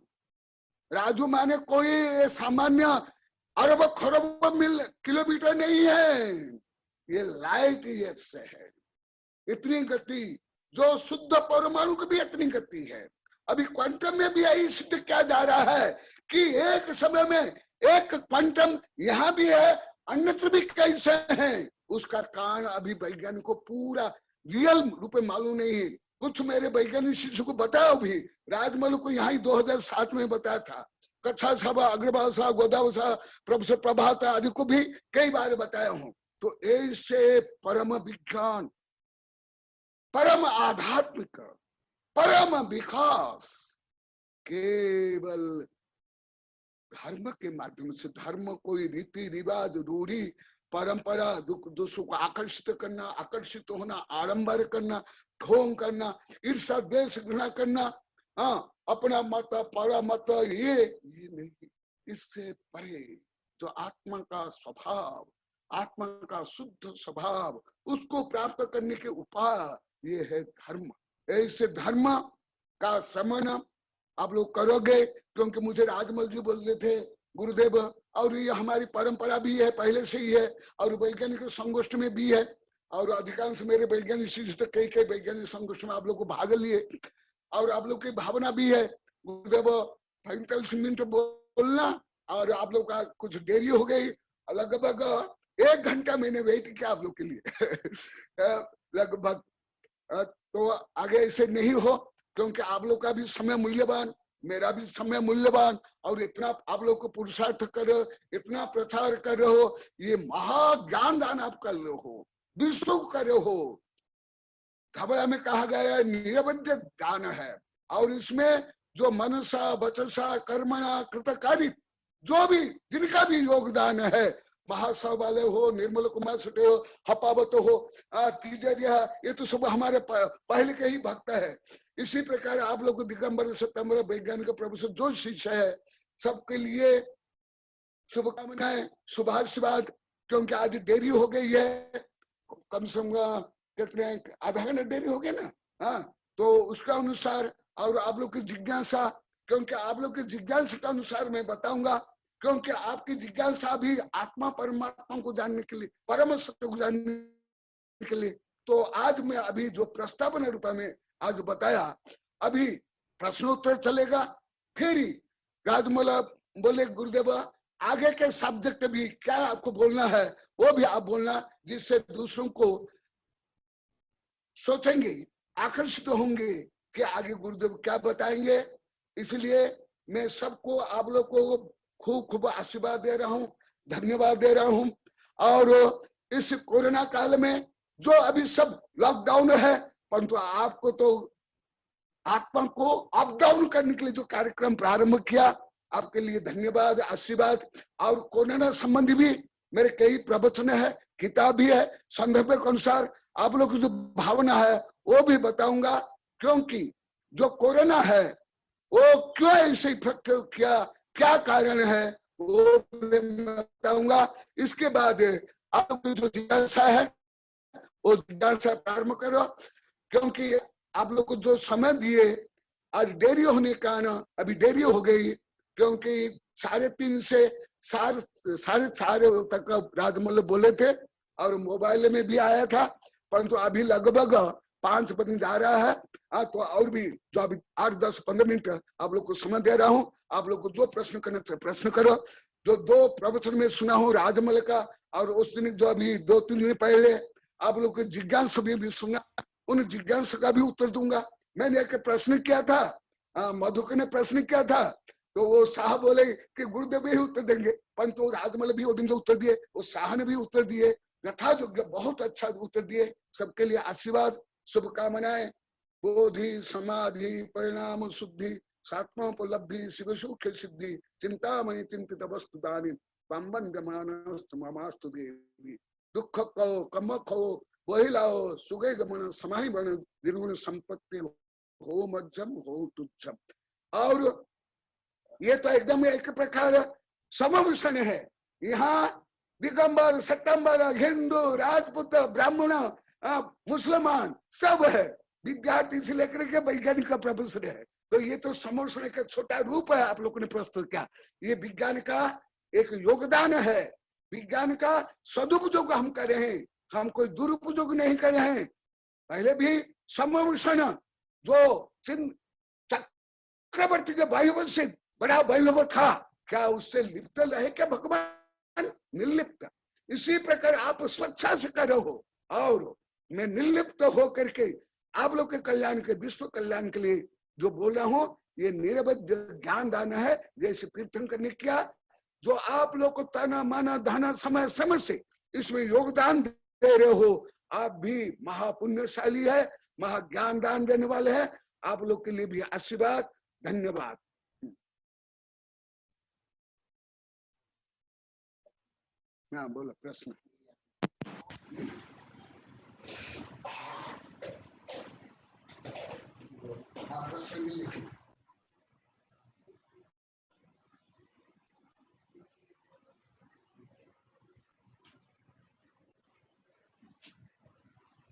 राजू माने कोई सामान्य अरब खरब किलोमीटर नहीं है, ये लाइट ईयर से है। इतनी गति जो शुद्ध परमाणु की भी इतनी गति है। अभी क्वांटम में भी यही सिद्ध किया जा रहा है कि एक समय में एक क्वांटम यहाँ भी है, अन्यत्र भी कैसे है, उसका कारण अभी वैज्ञानिक को पूरा रियल रूप में मालूम नहीं है। कुछ मेरे वैज्ञानिक शिष्य को बताओ भी, राजमल को यहाँ 2007 में बताया था, कक्षा सभा, अग्रभाषा, गोदावसा, प्रोफेसर प्रभात आदि को भी कई बार बताया हूं। तो ऐसे परम विज्ञान, परम आध्यात्मिक, परम विकास केवल धर्म के माध्यम से, धर्म कोई रीति रिवाज, रूढ़ी, परंपरा, दूसरों को आकर्षित करना, आकर्षित होना, आडंबर करना, ढोंग करना, ईर्ष्या द्वेष घृणा करना, हाँ, अपना मत परा मत, ये नहीं। इससे परे जो आत्मा का स्वभाव, आत्मा का शुद्ध स्वभाव, उसको प्राप्त करने के उपाय ये है धर्म। ऐसे धर्म का श्रवण आप लोग करोगे, क्योंकि मुझे राजमल जी बोल रहे थे गुरुदेव, और ये हमारी परंपरा भी है, पहले से ही है, और वैज्ञानिक संगोष्ठी में भी है, और अधिकांश मेरे वैज्ञानिक शिष्य तो कई कई वैज्ञानिक संगोष्ठी में आप लोग को भाग लिए, और आप लोग की भावना भी है गुरुदेव 45 मिनट बोलना, और आप लोग का कुछ देरी हो गई, लगभग 1 घंटा मैंने वेट किया आप लोग के लिए लगभग। तो आगे ऐसे नहीं हो, क्योंकि आप लोग का भी समय मूल्यवान, मेरा भी समय मूल्यवान, और इतना आप लोग को पुरुषार्थ कर रहे हो, इतना प्रचार कर रहे हो, ये महाज्ञान दान आप कर रहे हो, विश्व कर रहे हो। खबरा में कहा गया है निरवध्य दान है, और इसमें जो मनसा वचसा कर्मणा कृतकारित, जो भी जिनका भी योगदान है, महासव वाले हो, निर्मल कुमार सुटे हो, हपावत हो, तीजरिया, ये तो सब हमारे पहले के ही भक्त है। इसी प्रकार आप लोग दिगंबर सितंबर वैज्ञानिक प्रोफेसर जो शिष्य है, सबके लिए शुभकामनाएं, शुभाशीर्वाद, क्योंकि आज देरी हो गई है, कम से कम कितने आधा घंटा देरी हो गया ना, हाँ, तो उसका अनुसार, और आप लोग की जिज्ञासा, क्योंकि आप लोग की जिज्ञासा के अनुसार मैं बताऊंगा, क्योंकि आपकी जिज्ञासा भी आत्मा परमात्मा को जानने के लिए, परम सत्य को जानने के लिए। तो आज मैं अभी जो प्रस्तावना रूप में आज बताया, अभी प्रश्नोत्तर चलेगा, फिर राजमौला बोले गुरुदेव आगे के सब्जेक्ट भी क्या आपको बोलना है वो भी आप बोलना, जिससे दूसरों को सोचेंगे, आकर्षित होंगे कि आगे गुरुदेव क्या बताएंगे। इसलिए मैं सबको, आप लोग को खूब खूब आशीर्वाद दे रहा हूँ, धन्यवाद दे रहा हूँ। और इस कोरोना काल में जो अभी सब लॉकडाउन है, परंतु आपको तो आत्मा को अप डाउन करने के लिए जो कार्यक्रम प्रारंभ किया, आपके लिए धन्यवाद, आशीर्वाद। और कोरोना संबंधी भी मेरे कई प्रवचन है, किताब भी है, संदर्भ के अनुसार आप लोग की जो भावना है वो भी बताऊंगा, क्योंकि जो कोरोना है वो क्यों ऐसे इफेक्ट किया, क्या कारण है वो मैं बताऊंगा। इसके बाद आप लोग की जो जिज्ञासा है वो जिज्ञासा प्रारंभ करो, क्योंकि आप लोग को जो समय दिए, आज देरी होने का ना, अभी देरी हो गई, क्योंकि 3:30 से 4:30 तक राजमौली बोले थे, और मोबाइल में भी आया था, परंतु अभी लगभग 5 बजने जा रहा है। तो और भी जो अभी 8, 10, 15 मिनट आप लोग को समय दे रहा हूँ, आप लोग को जो प्रश्न करना चाहिए प्रश्न करो। जो 2 प्रवचन में सुना हूँ राजमौली का, और उस दिन जो अभी 2-3 दिन पहले आप लोग के जिज्ञासा भी सुना, उन जिज्ञासा का भी उत्तर दूंगा। मैंने एक प्रश्न किया था, मधुकर ने प्रश्न किया था, तो वो शाह बोले कि गुरुदेव ही उत्तर देंगे, परंतु राजमौली भी वो दिन जो उत्तर दिए, वो शाह ने भी उत्तर दिए, यथा योग्य बहुत अच्छा उत्तर दिए। सबके लिए आशीर्वाद, शुभकामनाएं। बोधि समाधि परिणाम शुद्धि सात्मोपलब्धि शिव सुख सिद्धि चिंतामणि चिंतित वस्तु दानी पाम्बन गमानस्तु देवी दुख को कम खो वही लाओ सुगे गमन समाहि बन जिन्होंने संपत्ति हो मध्यम हो तुच्छम। और ये तो एकदम एक प्रकार समविषण है। यहाँ दिगंबर सतंबर हिंदू राजपूत ब्राह्मण मुसलमान सब है, विद्यार्थी से लेकर के वैज्ञानिक का प्रोफेसर है। तो ये तो समविषण का छोटा रूप है आप लोगों ने प्रस्तुत किया। ये विज्ञान का एक योगदान है, विज्ञान का सदुपयोग हम कर रहे हैं, हम कोई दुरुपयोग नहीं कर रहे हैं। पहले भी समविषण जो चक्रवर्ती के वंश से बड़ा वैभव था, क्या उससे लिप्त रहे क्या भगवान? निर्लिप्त। इसी प्रकार आप स्वच्छा से करो, और मैं निर्लिप्त हो करके आप लोग के कल्याण के, विश्व कल्याण के लिए जो बोल रहा हूँ, ये निरवध्य ज्ञान दान है, जैसे तीर्थंकर ने किया। जो आप लोग को तना माना दाना समय समय से इसमें योगदान दे रहे हो, आप भी महापुण्यशाली है, महाज्ञान दान देने वाले हैं। आप लोग के लिए भी आशीर्वाद, धन्यवाद। हाँ बोलो, प्रश्न।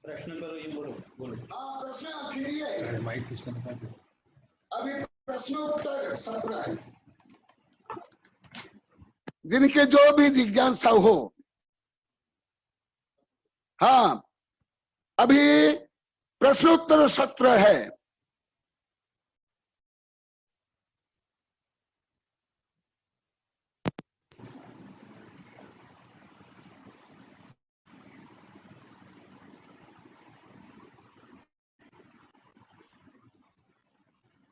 प्रश्न करो, ये बोलो बोलो। हाँ प्रश्न अभी प्रश्नोत्तर सत्र है। जिनके जो भी जिज्ञासा हो, हाँ अभी प्रश्नोत्तर सत्र है।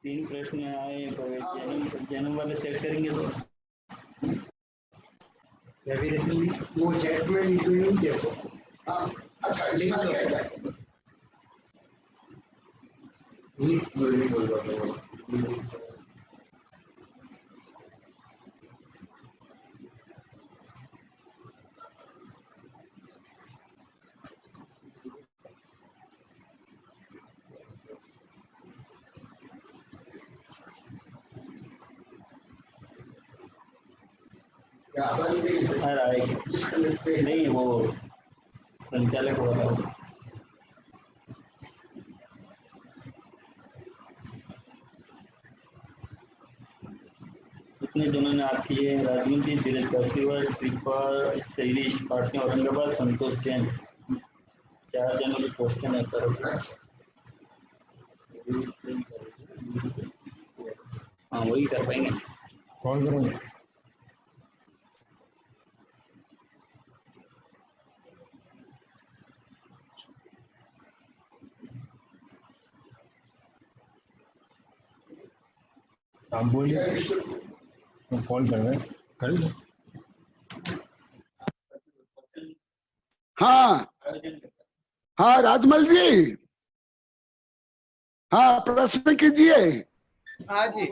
तीन प्रश्न आए, जन्म वाले सेट करेंगे तो वो चैट में लिख नहीं जैसे। अच्छा नहीं, वो संचालक होगा। इतने जनों ने आप किए, राजमन जी, धीरज काशीवाड़, श्रीपाल, शैलेश पाटनी, औरंगाबाद, संतोष जैन। 4 जनों के क्वेश्चन है। करो, हाँ वही कर पाएंगे। कौन करूँगा? आप बोलिए, कॉल कर रहे हैं, कर लो। हाँ हाँ राजमल जी, हाँ प्रश्न कीजिए। हाँ जी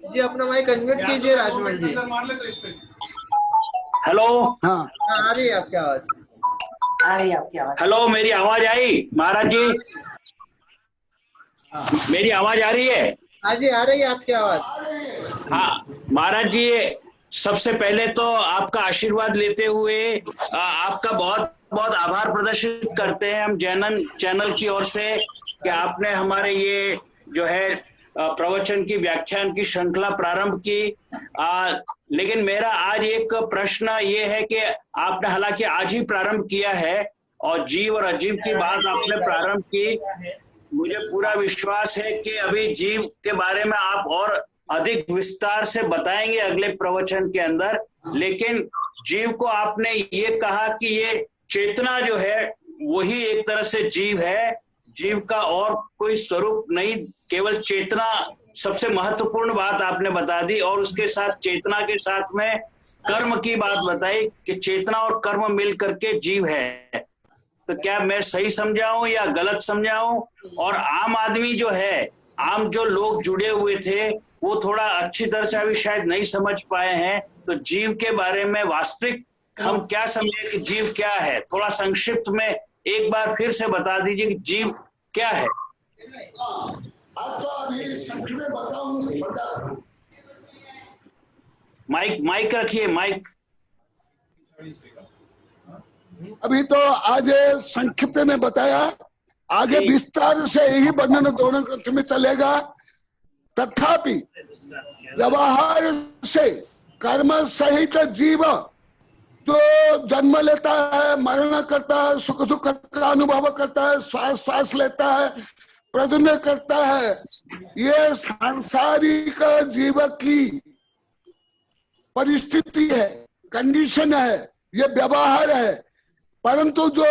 जी, अपना माइक अनम्यूट कीजिए राजमल जी। हेलो। हाँ आ रही है आपकी आवाज, आ रही है आपकी आवाज। हेलो, मेरी आवाज आई महाराज जी? मेरी आवाज आ रही है? हाँ जी आ रही है आपकी आवाज। हाँ महाराज जी, सबसे पहले तो आपका आशीर्वाद लेते हुए आपका बहुत बहुत आभार प्रदर्शित करते हैं हम जैनन चैनल की ओर से कि आपने हमारे ये जो है प्रवचन की व्याख्यान की श्रृंखला प्रारंभ की। लेकिन मेरा आज एक प्रश्न ये है कि आपने हालांकि आज ही प्रारंभ किया है और जीव और अजीव की बात आपने प्रारंभ की। मुझे पूरा विश्वास है कि अभी जीव के बारे में आप और अधिक विस्तार से बताएंगे अगले प्रवचन के अंदर। लेकिन जीव को आपने ये कहा कि ये चेतना जो है वही एक तरह से जीव है, जीव का और कोई स्वरूप नहीं, केवल चेतना सबसे महत्वपूर्ण बात आपने बता दी। और उसके साथ चेतना के साथ में कर्म की बात बताई कि चेतना और कर्म मिल करके जीव है। तो क्या मैं सही समझाऊं या गलत समझाऊं? और आम आदमी जो है, आम जो लोग जुड़े हुए थे वो थोड़ा अच्छी तरह से अभी शायद नहीं समझ पाए हैं। तो जीव के बारे में वास्तविक हम क्या समझे कि जीव क्या है, थोड़ा संक्षिप्त में एक बार फिर से बता दीजिए कि जीव क्या है। अब तो अभी संक्षिप्त में बताऊं। माइक रखिए, माइक। अभी तो आज संक्षिप्त में बताया, आगे विस्तार से यही वर्णन दोनों ग्रंथ में चलेगा। तथापि व्यवहार से कर्म सहित जीव जो जन्म लेता है, मरण करता है, सुख दुख का अनुभव करता है, श्वास लेता है, प्रजनन करता है, ये सांसारिक जीव की परिस्थिति है, कंडीशन है, ये व्यवहार है। परंतु जो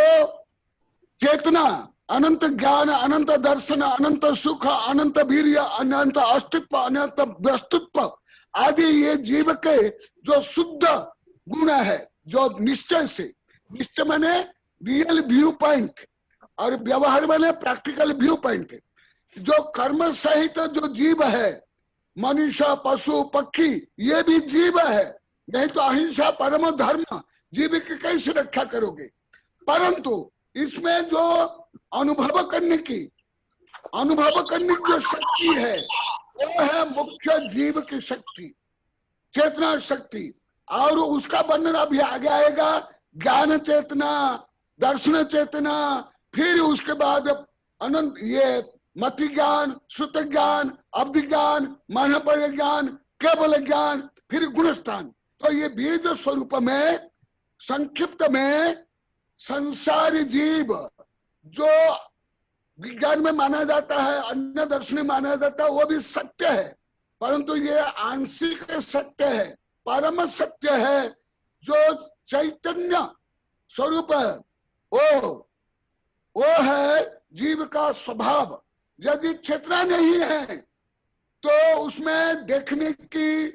चेतना अनंत ज्ञान, अनंत दर्शन, अनंत सुख, अनंत वीर्य, अनंत अस्तित्व, अनंत वस्तुत्व आदि ये जीव के जो शुद्ध गुण है, जो निश्चय से, निश्चय माने रियल व्यू पॉइंट और व्यवहार माने प्रैक्टिकल व्यू पॉइंट, जो कर्म सहित जो जीव है, मनुष्य, पशु, पक्षी, ये भी जीव है। नहीं तो अहिंसा परम धर्म, जीव की कैसे रक्षा करोगे? परंतु इसमें जो अनुभव करने की जो शक्ति है, वो है मुख्य जीव की शक्ति, चेतना शक्ति। और उसका वर्णन अभी आगे आएगा, ज्ञान चेतना, दर्शन चेतना, फिर उसके बाद अनंत ये मति ज्ञान, श्रुत ज्ञान, अब्ध ज्ञान, मानव ज्ञान, केवल ज्ञान, फिर गुणस्थान। तो ये बीज स्वरूप में संक्षिप्त में संसारी जीव जो विज्ञान में माना जाता है, अन्य दर्शन में माना जाता है, वो भी सत्य है, परंतु ये आंशिक सत्य है। परम सत्य है जो चैतन्य स्वरूप है, वो है जीव का स्वभाव। यदि चेतना नहीं है तो उसमें देखने की,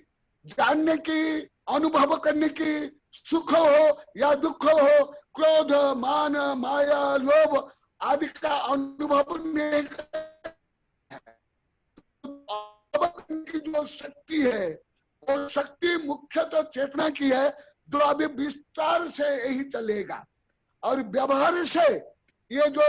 जानने की, अनुभव करने की, सुख हो या दुख हो, क्रोध, मान, माया, लोभ आदि का अनुभव नहीं की जो शक्ति है, वो शक्ति मुख्यतः चेतना की है, जो अभी विस्तार से यही चलेगा। और व्यवहार से ये जो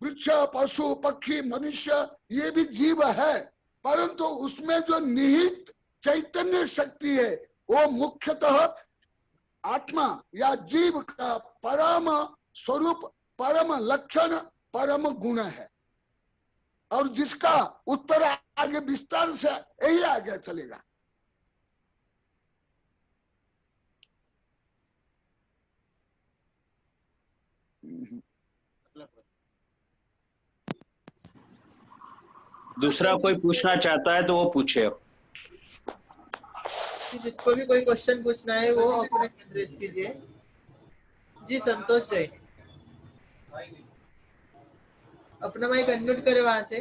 वृक्ष, पशु, पक्षी, मनुष्य, ये भी जीव है, परंतु उसमें जो निहित चैतन्य शक्ति है, वो मुख्यतः आत्मा या जीव का परम स्वरूप, परम लक्षण, परम गुण है। और जिसका उत्तर आगे विस्तार से यही आगे चलेगा। दूसरा कोई पूछना चाहता है तो वो पूछे। जिसको भी कोई क्वेश्चन पूछना है वो अपने एड्रेस कीजिए। जी संतोष जी, अपना माइक अनम्यूट करे वहां से।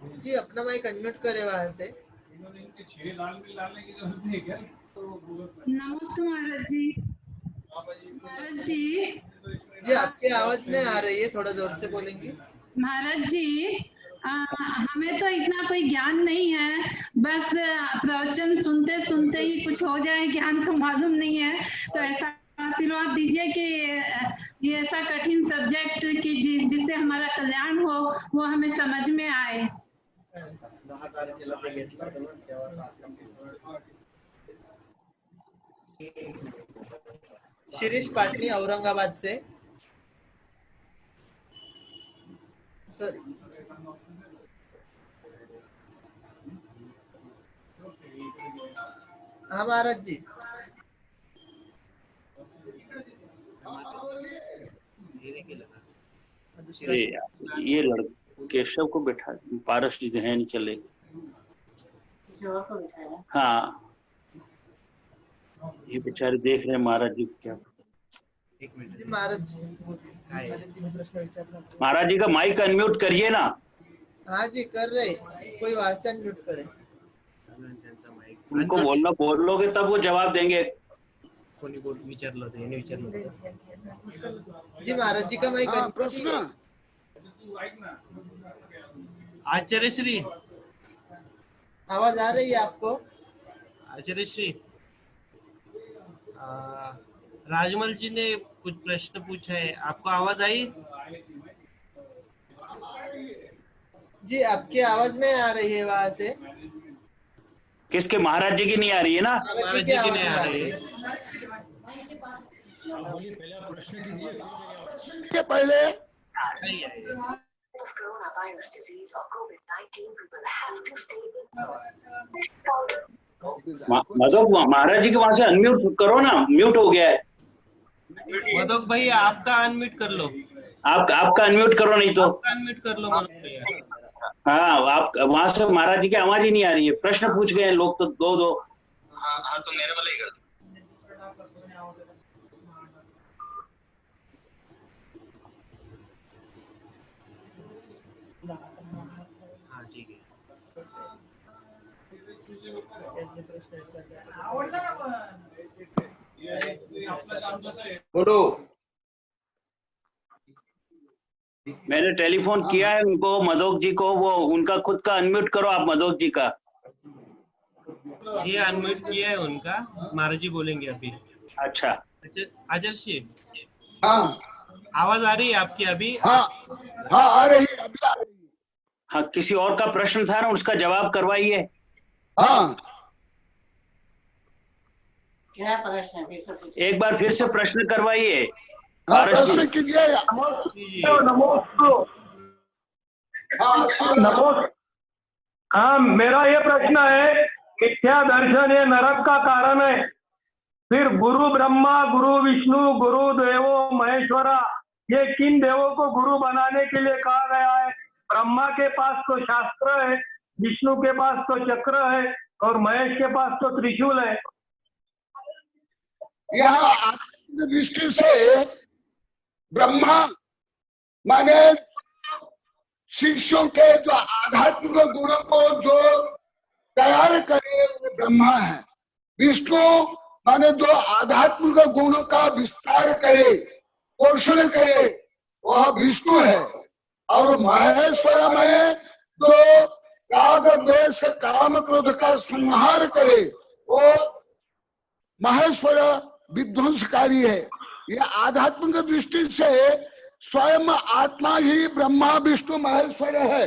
जी अपना माइक अनम्यूट करे वहां से। नमस्ते महाराज जी। महाराज जी, जी आपकी आवाज नहीं आ रही है, थोड़ा जोर से बोलेंगे। महाराज जी, हमें तो इतना कोई ज्ञान नहीं है, बस प्रवचन सुनते सुनते ही कुछ हो जाए, ज्ञान तो मालूम नहीं है। तो ऐसा आशीर्वाद दीजिए कि ये ऐसा कठिन सब्जेक्ट की जिससे हमारा कल्याण हो, वो हमें समझ में आए। शिरीष पाटनी औरंगाबाद से। सर हाँ महाराज जी। ये लड़के सब को बैठा, पारस जी है नहीं चले। हाँ ये बेचारे देख रहे हैं महाराज जी क्या। महाराज जी प्रश्न विचारना। महाराज जी का माइक अनम्यूट करिए ना। हाँ जी कर रहे, कोई वहां से अनम्यूट करे। उनको बोलना, बोलोगे तब वो जवाब देंगे। जी महाराज जी का माइक। प्रश्न आचार्य श्री, आवाज आ रही है आपको? आचार्य श्री, राजमल जी ने कुछ प्रश्न पूछा है, आपको आवाज आई? जी आपकी आवाज नहीं आ रही है वहां से। किसके? महाराज जी की नहीं आ रही है ना? महाराज जी की नहीं आ रही है। के पहले मधुक महाराज जी के वहां से अनम्यूट करो ना, म्यूट हो गया है। मधुक भाई आपका अनम्यूट कर लो। आपका अनम्यूट करो, नहीं तो अनम्यूट कर लो मधुक भैया। हाँ आप वहां से महाराज जी की आवाज ही नहीं आ रही है। प्रश्न पूछ गए हैं लोग तो दो। हाँ तो मेरे वाला ही कर दो। हाँ ठीक है। बोलो। मैंने टेलीफोन किया है उनको, मधोक जी को, वो उनका खुद का अनम्यूट करो आप, मधोक जी का। ये अनम्यूट किया है उनका, महाराज जी बोलेंगे अभी। अच्छा आचार्य जी, हाँ आवाज आ रही है आपकी अभी? हाँ हाँ आ रही है, अभी आ रही है। हाँ, किसी और का प्रश्न था ना, उसका जवाब करवाइए। हाँ क्या प्रश्न है? एक बार फिर से प्रश्न करवाइए। हाँ प्रश्न कीजिए। हाँ, मेरा ये प्रश्न है, मिथ्या दर्शन ये नरक का कारण है, फिर गुरु ब्रह्मा, गुरु विष्णु, गुरु देवो महेश्वरा, ये किन देवों को गुरु बनाने के लिए कहा गया है? ब्रह्मा के पास तो शास्त्र है, विष्णु के पास तो चक्र है और महेश के पास तो त्रिशूल है। यहाँ आध्यात्मिक दृष्टि से ब्रह्मा माने शिष्यों के जो आध्यात्मिक गुणों को जो तैयार करे वो ब्रह्मा है। विष्णु माने जो आध्यात्मिक गुणों का विस्तार करे, पोषण करे, वह विष्णु है। और महेश्वर माने जो राग द्वेष काम क्रोध का संहार करे, वो महेश्वर विध्वंसकारी है। ये आध्यात्मिक दृष्टि से स्वयं आत्मा ही ब्रह्मा विष्णु महेश्वर है।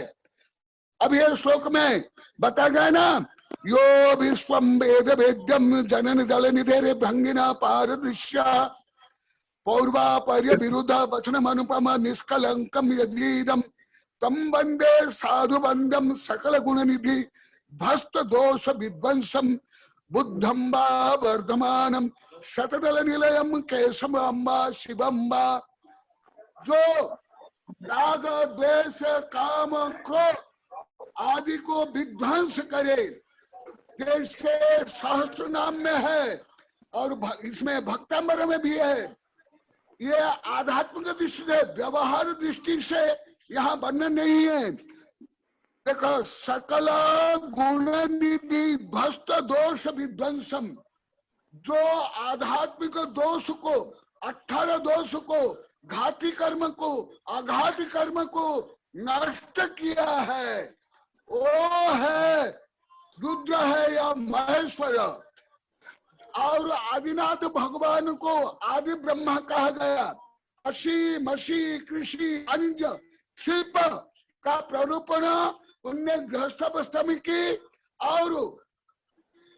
अब ये श्लोक में बता गया ना, यो विश्वम वेद वेद्यम जनन जल निधेरे भंगिना पारदृश्य पौर्वापर्य विरुद्ध वचनम अनुपम निष्कलंकम यदीदम तम वंदे साधु बंदम सकल गुण निधि भस्त दोष विध्वंसम बुद्धम वा वर्धमानम शतदल निलयम केशम अम्बा शिवम्बा। जो राग द्वेष काम क्रोध आदि को विध्वंस करे, जैसे सहस्त्र नाम में है और इसमें भक्तांबर में भी है। ये आध्यात्मिक दृष्टि से, व्यवहार दृष्टि से यहाँ वर्णन नहीं है। देखो, सकल गुण निधि भस्त दोष विध्वंसम, जो आध्यात्मिक दोष को, 18 दोष को, घाती कर्म को, आघाती कर्म को नष्ट किया है, वो है रुद्र है या महेश्वर। और आदिनाथ भगवान को आदि ब्रह्मा कहा गया। अशी मशी कृषि अंज शिल्प का प्ररूपण उनने गृहस्थावस्था में की, और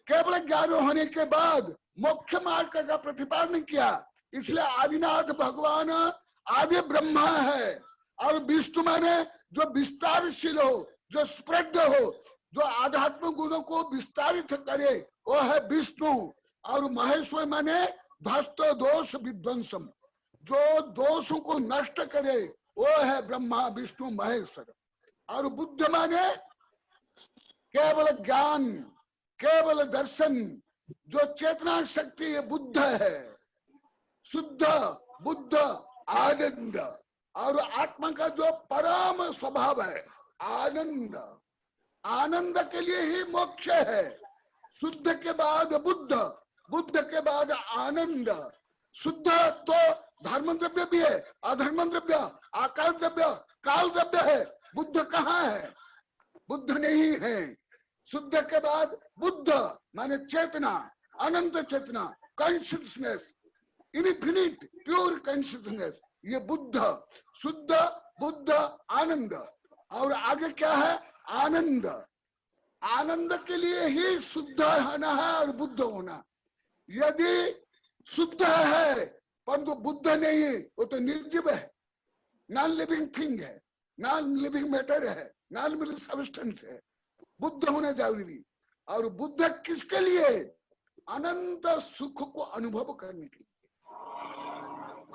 केवल ज्ञान होने के बाद मोक्ष मार्ग का प्रतिपादन किया। इसलिए आदिनाथ भगवान आदि ब्रह्मा है। और विष्णु माने जो विस्तारशील हो, जो स्प्रेड हो, जो आध्यात्मिक गुणों को विस्तारित करे, वो है विष्णु। और महेश्वर माने ध्वस्त दोष विध्वंसम, जो दोषों को नष्ट करे, वो है ब्रह्मा विष्णु महेश्वर। और बुद्ध माने केवल ज्ञान, केवल दर्शन, जो चेतना शक्ति बुद्ध है, शुद्ध बुद्ध आनंद। और आत्मा का जो परम स्वभाव है आनंद, आनंद के लिए ही मोक्ष है। शुद्ध के बाद बुद्ध, बुद्ध के बाद आनंद। शुद्ध तो धर्म द्रव्य भी है, अधर्म द्रव्य, आकाश द्रव्य, काल द्रव्य है। बुद्ध कहाँ है? बुद्ध नहीं है। शुद्ध के बाद बुद्ध माने चेतना, अनंत चेतना, कॉन्शियसनेस, इनफिनिट प्योर कॉन्शियसनेस, ये बुद्ध। शुद्ध बुद्ध आनंद। और आगे क्या है? आनंद। आनंद के लिए ही शुद्ध होना है और बुद्ध होना। यदि शुद्ध है परंतु बुद्ध नहीं है, वो तो निर्जीव है, नॉन लिविंग थिंग है, नॉन लिविंग मैटर है, नॉन लिविंग सब्सटेंस है। बुद्ध होना जरूरी। और बुद्ध किसके लिए? अनंत सुख को अनुभव करने के लिए।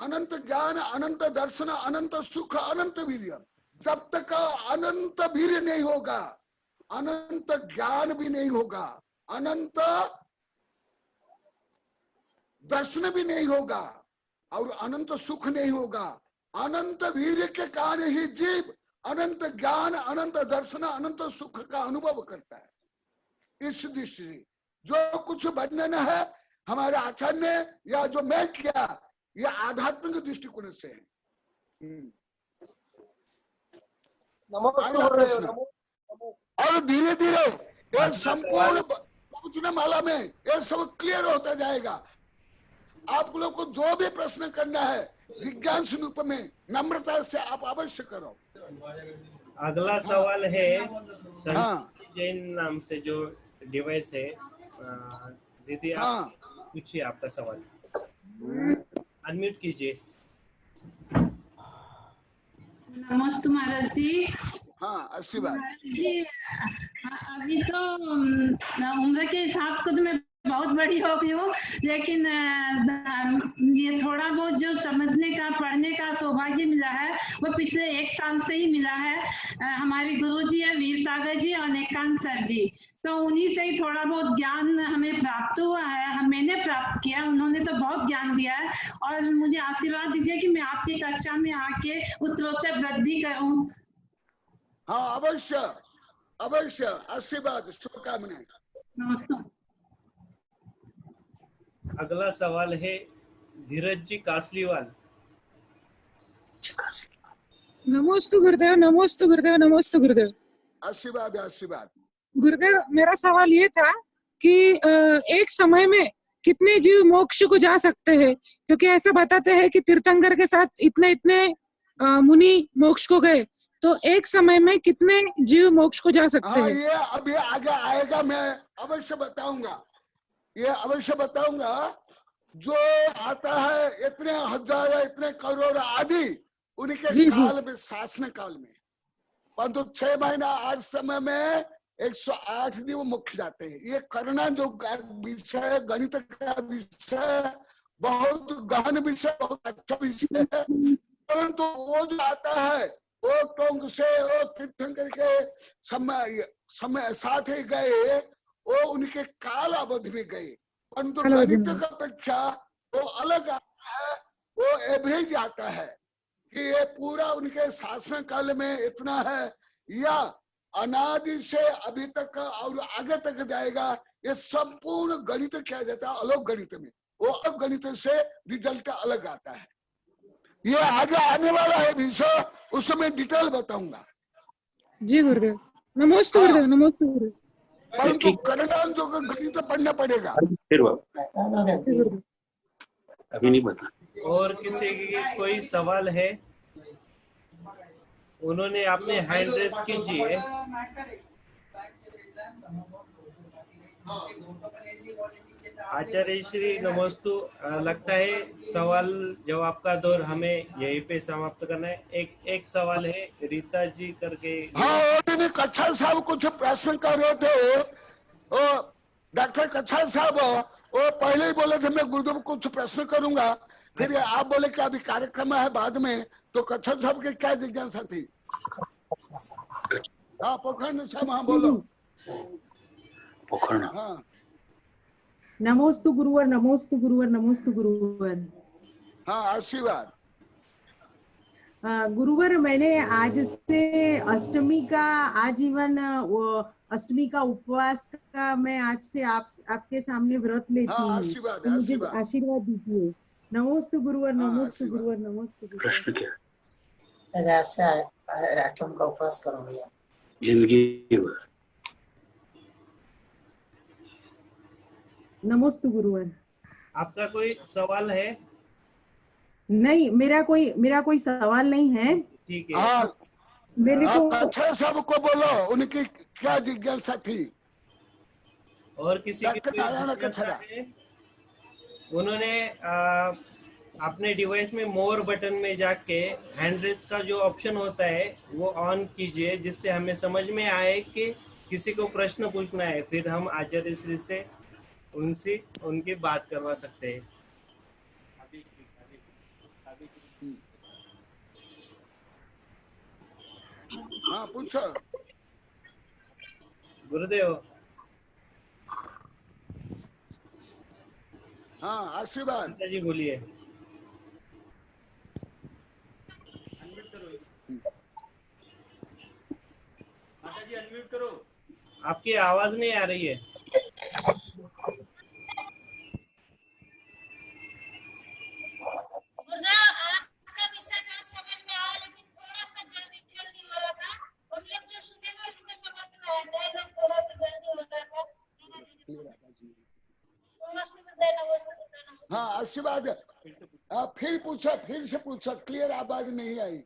अनंत ज्ञान, अनंत दर्शन, अनंत सुख, अनंत वीर्य। जब तक अनंत वीर्य नहीं होगा, अनंत ज्ञान भी नहीं होगा, अनंत दर्शन भी नहीं होगा और अनंत सुख नहीं होगा। अनंत वीर के कारण ही जीव अनंत ज्ञान, अनंत दर्शन, अनंत सुख का अनुभव करता है। इस दृष्टि से जो कुछ वर्णन है हमारे आचार्य ने या जो मैं किया, ये आध्यात्मिक दृष्टिकोण से है। अगला प्रश्न। और धीरे धीरे ये संपूर्ण प्रवचन माला में ये सब क्लियर होता जाएगा। आप लोग को जो भी प्रश्न करना है जिज्ञासु रूप में नम्रता से आप अवश्य करो। अगला सवाल है हाँ। जैन नाम से जो डिवाइस है, दीदी आप पूछिए आपका सवाल, अनम्यूट कीजिए। नमस्ते महाराज जी। हाँ, अच्छी बात जी। अभी तो उम्र के हिसाब से तो मैं बहुत बड़ी हो गई हूँ, लेकिन ये थोड़ा बहुत जो समझने का, पढ़ने का सौभाग्य मिला है वो पिछले 1 साल से ही मिला है। हमारे गुरुजी है वीर सागर जी और एकांत सर जी, तो उन्हीं से ही थोड़ा बहुत ज्ञान हमें प्राप्त हुआ है। मैंने प्राप्त किया, उन्होंने तो बहुत ज्ञान दिया है और मुझे आशीर्वाद दीजिए कि मैं आपकी कक्षा में आके उत्तरोत्तर वृद्धि करूँ। हाँ, अवश्य अवश्य, आशीर्वाद, शुभकामनाएं। नमस्ते। अगला सवाल है धीरज जी कासलीवाल। नमोस्तु गुरुदेव, नमोस्तु गुरुदेव, नमोस्तु गुरुदेव। आशीर्वाद आशीर्वाद। गुरुदेव, मेरा सवाल ये था कि एक समय में कितने जीव मोक्ष को जा सकते हैं? क्योंकि ऐसा बताते हैं कि तीर्थंकर के साथ इतने इतने मुनि मोक्ष को गए, तो एक समय में कितने जीव मोक्ष को जा सकते हैं? ये अभी आगे आएगा, मैं अवश्य बताऊंगा, ये अवश्य बताऊंगा। जो आता है इतने हजार, इतने करोड़ आदि उनके काल में, शासन काल में, परंतु 6 महीना 8 समय में 108 दिन मुख्य जाते हैं। ये करना जो विषय, गणित का विषय, बहुत गहन विषय, बहुत अच्छा विषय है, परंतु वो जो आता है वो टोंक से, वो तीर्थंकर के समय साथ ही गए, वो उनके काल अवधि में गए, परंतु गणित का अपेक्षा वो अलग आता है, वो एवरेज आता है कि ये पूरा उनके शासन काल में इतना है या अनादि से अभी तक और आगे तक जाएगा। ये संपूर्ण गणित किया जाता है अलग गणित में, वो अलग गणित से रिजल्ट अलग आता है। ये आगे आने वाला है विषय, उसमें डिटेल बताऊंगा। जी गुरुदेव, नमोस्तु गुरुदेव, नमोस्तु गुरुदेव। परंतु करना जो गणित पढ़ना पड़ेगा। अभी नहीं बता। और किसी की कोई सवाल है? उन्होंने आपने हैंड रेस कीजिए। आचार्य श्री नमोस्तु, लगता है सवाल जवाब का दौर हमें यहीं पे समाप्त करना है। एक सवाल है रीता जी करके। हाँ, कच्छा साहब कुछ प्रश्न कर रहे थे, डॉक्टर कच्छा साहब वो पहले ही बोले थे मैं गुरुदेव को कुछ प्रश्न करूंगा, फिर आप बोले कि अभी कार्यक्रम है बाद में, तो कच्छा साहब के क्या जिज्ञासा थी? हाँ, पोखरण साहब, हाँ बोलो। पोखरण। हाँ, नमोस्तु गुरुवर, नमोस्तु गुरुवर, नमोस्तु गुरुवर। हाँ, आशीर्वाद। गुरुवर, मैंने आज से अष्टमी का आजीवन, अष्टमी का उपवास का मैं आज से आपके सामने व्रत लेती हूँ, तो मुझे आशीर्वाद दीजिए। नमोस्तु गुरुवर, नमोस्तु गुरुवर, नमोस्तु गुरुवर। प्रश्न क्या? आठम का उपवास करूंगी जिंदगी भर। नमोस्तु गुरुवर। आपका कोई सवाल है? नहीं, मेरा कोई सवाल नहीं है। ठीक है। मेरे को अच्छा सबको बोलो उनकी क्या जिज्ञासा थी। और किसी की कोई जिज्ञासा है? उन्होंने अपने डिवाइस में मोर बटन में जाके हैंड रेस का जो ऑप्शन होता है वो ऑन कीजिए, जिससे हमें समझ में आए कि किसी को प्रश्न पूछना है, फिर हम आचार्य श्री से उनसे उनकी बात करवा सकते हैं। हाँ, पूछो गुरुदेव। हाँ आशीर्वाद। माता जी बोलिए। माता जी अनम्यूट करो। आपकी आवाज नहीं आ रही है। आपका विषय में समझ में आया, लेकिन थोड़ा सा जल्दी हो रहा था। और लोग जो सुनेंगे उनको समझ में आएगा, लोग थोड़ा सा जल्दी हो रहा था। हाँ आशीर्वाद। फिर से पूछा, क्लियर आवाज नहीं आई।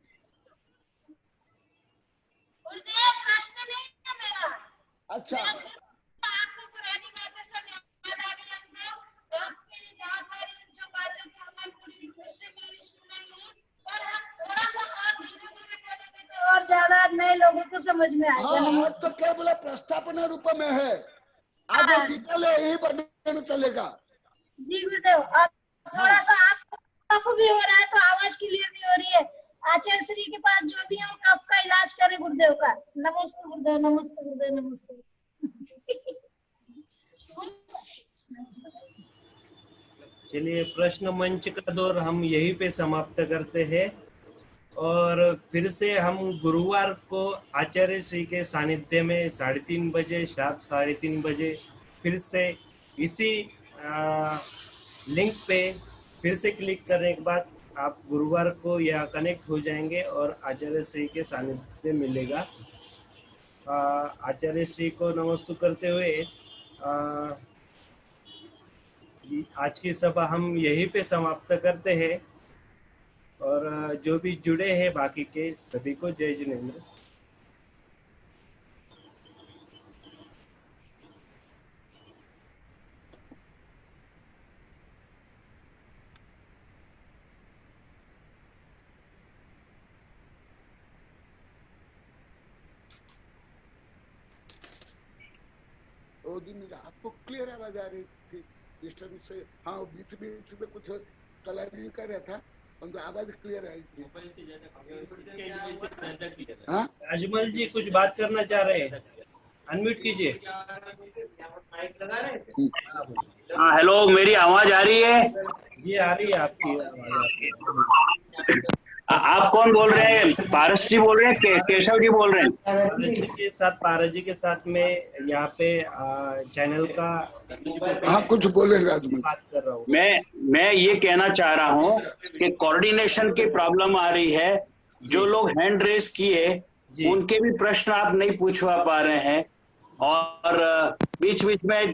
प्रश्न नहीं है मेरा। अच्छा, आपको पुरानी बातें सब याद आ गई हमको, और बहुत सारी जो बातें थी हमें पूरी फिर से मेरी सुनने मिली, और हम थोड़ा सा और धीरे धीरे बोलेंगे तो और ज्यादा नए लोगों को समझ में आएगा। हाँ, तो केवल प्रस्तावना रूप में है, आगे डिटेल यही बढ़ने चलेगा। जी गुरुदेव, अब थोड़ा सा आपको कफ भी हो रहा है तो आवाज क्लियर नहीं हो रही है। आचार्य श्री के पास जो भी हम कफ का इलाज करें गुरुदेव का। नमस्ते गुरुदेव, नमस्ते गुरुदेव, नमस्ते। चलिए, प्रश्न मंच का दौर हम यहीं पे समाप्त करते हैं, और फिर से हम गुरुवार को आचार्य श्री के सानिध्य में 3:30 बजे, शार्प 3:30 बजे फिर से इसी लिंक पे फिर से क्लिक करने के बाद आप गुरुवार को यह कनेक्ट हो जाएंगे और आचार्य श्री के सानिध्य मिलेगा। आचार्य श्री को नमस्ते करते हुए आज की सभा हम यहीं पे समाप्त करते हैं, और जो भी जुड़े हैं बाकी के सभी को जय जिनेंद्र। वो दिन आपको क्लियर आवाज आ रही थी डिस्टेंस से। हाँ, बीच बीच में कुछ कलरिंग कर रहा था, तो आवाज क्लियर आई थी। हाँ, अजमल जी कुछ बात करना चाह रहे हैं, अनम्यूट कीजिए। हाँ हेलो, मेरी आवाज आ रही है? जी आ रही है आपकी आवाज। आप कौन बोल रहे हैं? पारस जी बोल रहे हैं, केशव जी बोल रहे हैं? पारस जी के साथ में यहाँ पे चैनल का हाँ कुछ बोले बात कर रहा हूँ। मैं ये कहना चाह रहा हूँ कि कोऑर्डिनेशन की प्रॉब्लम आ रही है। जो लोग हैंड रेस किए उनके भी प्रश्न आप नहीं पूछवा पा रहे हैं, और बीच बीच में